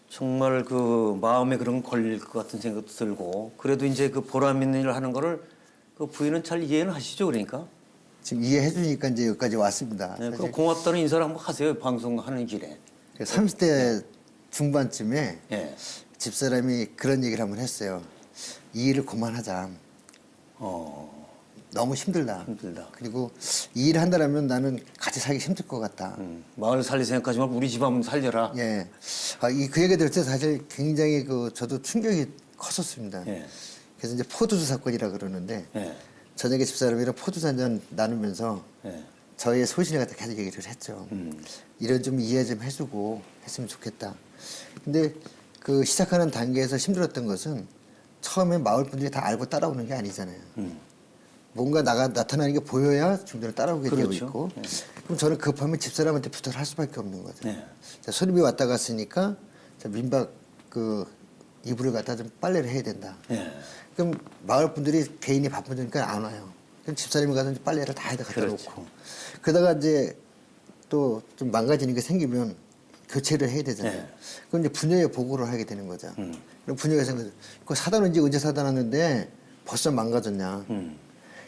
정말 그 마음에 그런 거 걸릴 것 같은 생각도 들고 그래도 이제 그 보람 있는 일을 하는 거를 그 부인은 잘 이해는 하시죠, 그러니까. 지금 이해해 주니까 이제 여기까지 왔습니다. 네, 사실 그럼 고맙다는 인사를 한번 하세요, 방송하는 길에. 30대 중반쯤에 예. 집사람이 그런 얘기를 한번 했어요. 이 일을 그만하자. 너무 힘들다. 힘들다. 그리고 이 일을 한다면 나는 같이 살기 힘들 것 같다. 마을 살리 생각하지 말고 우리 집 한번 살려라. 예. 그 얘기 들을 때 사실 굉장히 저도 충격이 컸었습니다. 예. 그래서 이제 포도주 사건이라 그러는데 예. 저녁에 집사람이랑 포도주 한잔 나누면서 예. 저의 소신을 갖다 계속 얘기를 했죠. 이런 좀 이해 좀 해주고 했으면 좋겠다. 근데 그 시작하는 단계에서 힘들었던 것은 처음에 마을 분들이 다 알고 따라오는 게 아니잖아요. 뭔가 나타나는 게 보여야 중들은 따라오게 그렇죠. 되어 있고 그럼 저는 급하면 집사람한테 부탁을 할 수밖에 없는 거죠. 네. 자, 손님이 왔다 갔으니까 자, 민박 그 이불을 갖다 좀 빨래를 해야 된다. 예. 그럼 마을 분들이 개인이 바쁘니까 안 와요. 그럼 집사람이 가서 이제 빨래를 다 해다 갖다 그렇죠. 놓고 그러다가 이제 또 좀 망가지는 게 생기면 교체를 해야 되잖아요. 네. 그럼 이제 분녀에 보고를 하게 되는 거죠. 그럼 분녀가 생각해서 그거 사다 놓은 지 언제 사다 놨는데 벌써 망가졌냐.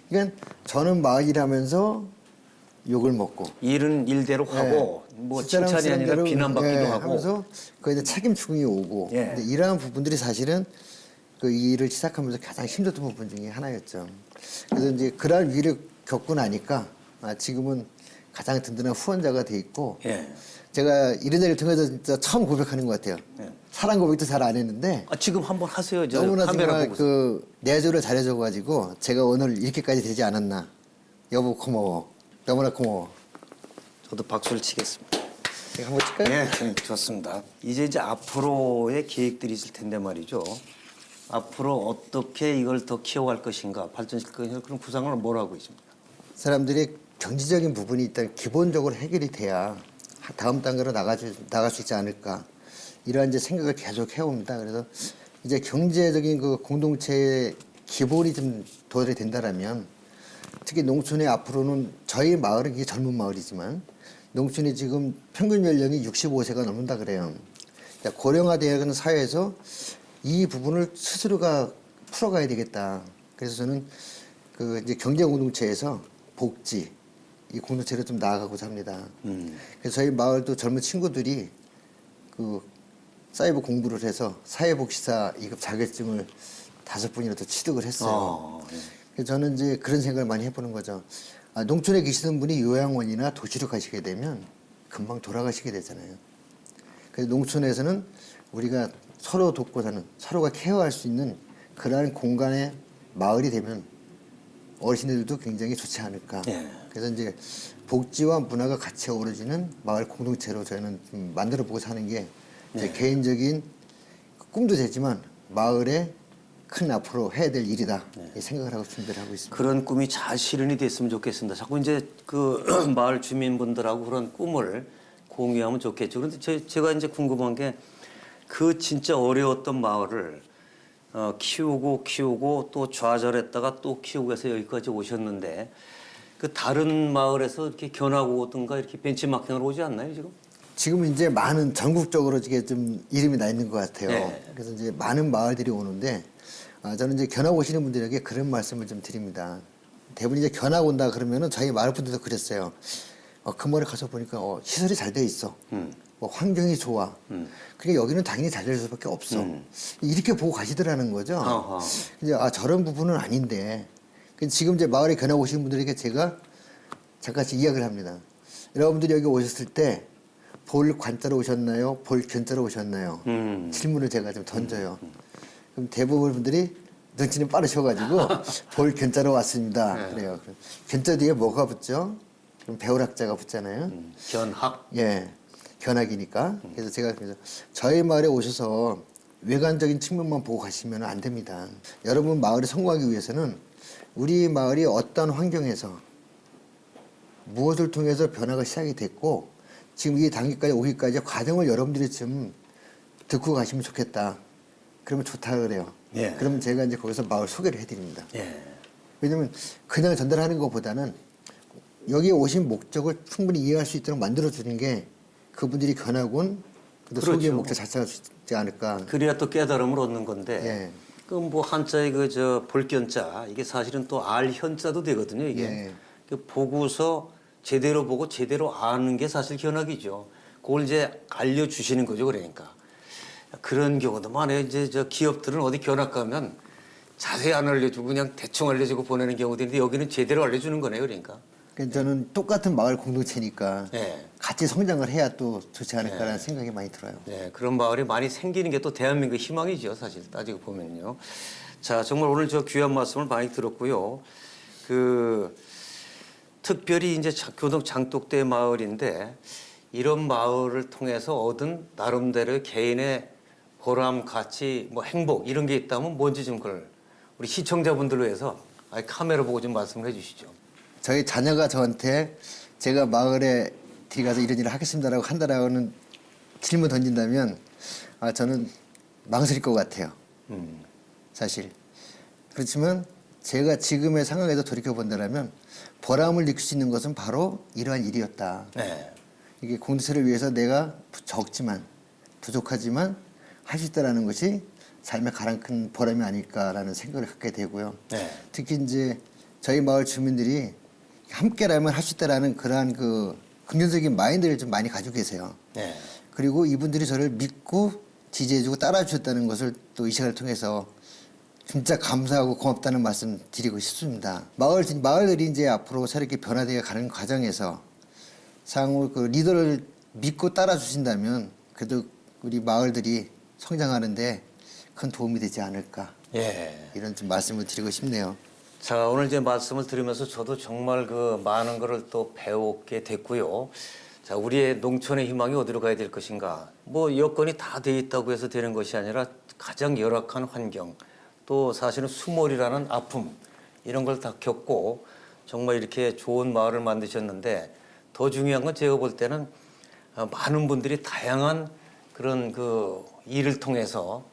그러니까 저는 마을 일하면서 욕을 먹고 일은 일대로 하고 뭐 집사람 칭찬이 아니라 사람대로, 비난받기도 하고. 하면서 그 이제 책임 추궁이 오고 예. 근데 이러한 부분들이 사실은 그 일을 시작하면서 가장 힘들었던 부분 중에 하나였죠. 그래서 이제 그러한 위를 겪고 나니까 지금은 가장 든든한 후원자가 돼 있고 예. 제가 이런 자리를 통해서 진짜 처음 고백하는 것 같아요. 예. 사랑 고백도 잘 안 했는데 지금 한번 하세요. 저 너무나 카메라 정말 보고서. 그 내조를 잘해줘가지고 제가 오늘 이렇게까지 되지 않았나. 여보 고마워. 너무나 고마워. 저도 박수를 치겠습니다. 제가 한번 칠까요? 예, 좋습니다. 이제 앞으로의 계획들이 있을 텐데 말이죠. 앞으로 어떻게 이걸 더 키워갈 것인가, 발전시킬 것인가 그런 구상을 뭘 하고 있습니까? 사람들이 경제적인 부분이 일단 기본적으로 해결이 돼야 다음 단계로 나갈 수 있지 않을까 이러한 이제 생각을 계속 해옵니다. 그래서 이제 경제적인 그 공동체의 기본이 좀 도달이 된다라면 특히 농촌에 앞으로는 저희 마을은 이게 젊은 마을이지만 농촌이 지금 평균 연령이 65세가 넘는다 그래요. 그러니까 고령화되어가는 사회에서 이 부분을 스스로가 풀어가야 되겠다. 그래서 저는 그 이제 경제 공동체에서 복지 이 공동체로 좀 나아가고자 합니다. 그래서 저희 마을도 젊은 친구들이 그 사이버 공부를 해서 사회복지사 2급 자격증을 5분이나 더 취득을 했어요. 예. 그래서 저는 이제 그런 생각을 많이 해보는 거죠. 농촌에 계시던 분이 요양원이나 도시로 가시게 되면 금방 돌아가시게 되잖아요. 그래서 농촌에서는 우리가 서로 돕고 사는, 서로가 케어할 수 있는 그러한 공간의 마을이 되면 어르신들도 굉장히 좋지 않을까. 예. 그래서 이제 복지와 문화가 같이 어우러지는 마을 공동체로 저희는 좀 만들어 보고 사는 게 제 개인적인 꿈도 되지만 마을의 큰 앞으로 해야 될 일이다 이 생각을 하고 준비를 하고 있습니다. 그런 꿈이 잘 실현이 됐으면 좋겠습니다. 자꾸 이제 그 마을 주민분들하고 그런 꿈을 공유하면 좋겠죠. 그런데 제가 이제 궁금한 게 그 진짜 어려웠던 마을을 키우고 또 좌절했다가 또 키우고 해서 여기까지 오셨는데 그 다른 마을에서 이렇게 견하고 오든가 이렇게 벤치마킹으로 오지 않나요 지금? 지금 이제 많은 전국적으로 이게 좀 이름이 나 있는 것 같아요. 네. 그래서 이제 많은 마을들이 오는데 저는 이제 견학 오시는 분들에게 그런 말씀을 좀 드립니다. 대부분 이제 견학 온다 그러면은 저희 마을 분들도 그랬어요. 그 마을에 가서 보니까 시설이 잘 돼 있어. 뭐 환경이 좋아. 그러니까 여기는 당연히 잘 될 수밖에 없어. 이렇게 보고 가시더라는 거죠. 어허. 이제 저런 부분은 아닌데 지금 이제 마을에 견학 오시는 분들에게 제가 잠깐씩 이야기를 합니다. 여러분들이 여기 오셨을 때 볼 관자로 오셨나요? 볼 견자로 오셨나요? 질문을 제가 좀 던져요. 그럼 대부분 분들이 눈치는 빠르셔가지고 볼 견자로 왔습니다. 그래요. 그럼 견자 뒤에 뭐가 붙죠? 그럼 배울학자가 붙잖아요. 견학. 예, 견학이니까. 그래서 제가 그래서 저희 마을에 오셔서 외관적인 측면만 보고 가시면 안 됩니다. 여러분 마을이 성공하기 위해서는 우리 마을이 어떤 환경에서 무엇을 통해서 변화가 시작이 됐고 지금 이 단계까지 오기까지 과정을 여러분들이 좀 듣고 가시면 좋겠다. 그러면 좋다 그래요. 예. 그러면 제가 이제 거기서 마을 소개를 해드립니다. 예. 왜냐면 그냥 전달하는 것보다는 여기 오신 목적을 충분히 이해할 수 있도록 만들어주는 게 그분들이 견학 온 그렇죠. 소개의 목적 자체가 되지 않을까. 그래야 또 깨달음을 얻는 건데. 예. 그 뭐 한자의 그 볼견자 이게 사실은 또 알현자도 되거든요. 이게 예. 그 보고서 제대로 보고 제대로 아는 게 사실 견학이죠. 그걸 이제 알려주시는 거죠. 그러니까 그런 경우도 많아요. 이제 저 기업들은 어디 견학 가면 자세히 안 알려주고 그냥 대충 알려주고 보내는 경우도 있는데 여기는 제대로 알려주는 거네요. 그러니까. 그러니까 저는 똑같은 마을 공동체니까 예. 같이 성장을 해야 또 좋지 않을까라는 생각이 많이 들어요. 네, 그런 마을이 많이 생기는 게 또 대한민국 희망이죠. 사실 따지고 보면요. 자, 정말 오늘 저 귀한 말씀을 많이 들었고요. 특별히 이제 교동 장독대 마을인데 이런 마을을 통해서 얻은 나름대로 개인의 보람, 가치, 뭐 행복 이런 게 있다면 뭔지 좀 그걸 우리 시청자분들로 해서 카메라 보고 좀 말씀을 해주시죠. 저희 자녀가 저한테 제가 마을에 들어가서 이런 일을 하겠습니다라고 한다라고는 질문 던진다면 저는 망설일 것 같아요. 사실. 그렇지만 제가 지금의 상황에서 돌이켜본다면 보람을 느낄 수 있는 것은 바로 이러한 일이었다. 네. 이게 공동체를 위해서 내가 적지만 부족하지만 할 수 있다라는 것이 삶의 가장 큰 보람이 아닐까라는 생각을 갖게 되고요. 네. 특히 이제 저희 마을 주민들이 함께라면 할 수 있다라는 그러한 그 긍정적인 마인드를 좀 많이 가지고 계세요. 네. 그리고 이분들이 저를 믿고 지지해주고 따라주셨다는 것을 또 이 시간을 통해서 진짜 감사하고 고맙다는 말씀 드리고 싶습니다. 마을들이 이제 앞으로 새롭게 변화되어 가는 과정에서 상호 그 리더를 믿고 따라주신다면 그래도 우리 마을들이 성장하는데 큰 도움이 되지 않을까. 예. 이런 좀 말씀을 드리고 싶네요. 자, 오늘 이제 말씀을 들으면서 저도 정말 그 많은 거를 또 배우게 됐고요. 자, 우리의 농촌의 희망이 어디로 가야 될 것인가. 뭐 여건이 다 돼 있다고 해서 되는 것이 아니라 가장 열악한 환경, 또 사실은 수몰이라는 아픔 이런 걸 다 겪고 정말 이렇게 좋은 마을을 만드셨는데 더 중요한 건 제가 볼 때는 많은 분들이 다양한 그런 그 일을 통해서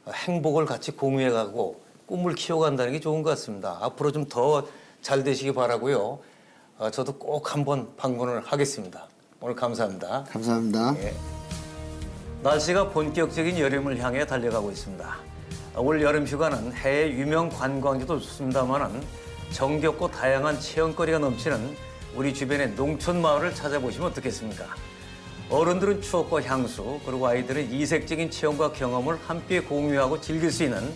행복을 같이 공유해가고 꿈을 키워간다는 게 좋은 것 같습니다. 앞으로 좀 더 잘 되시기 바라고요. 저도 꼭 한번 방문을 하겠습니다. 오늘 감사합니다. 감사합니다. 예. 날씨가 본격적인 여름을 향해 달려가고 있습니다. 올 여름 휴가는 해외 유명 관광지도 좋습니다만은 정겹고 다양한 체험거리가 넘치는 우리 주변의 농촌 마을을 찾아보시면 어떻겠습니까? 어른들은 추억과 향수, 그리고 아이들은 이색적인 체험과 경험을 함께 공유하고 즐길 수 있는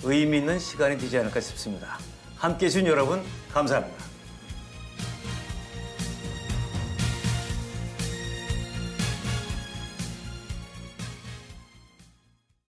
의미 있는 시간이 되지 않을까 싶습니다. 함께해 주신 여러분 감사합니다.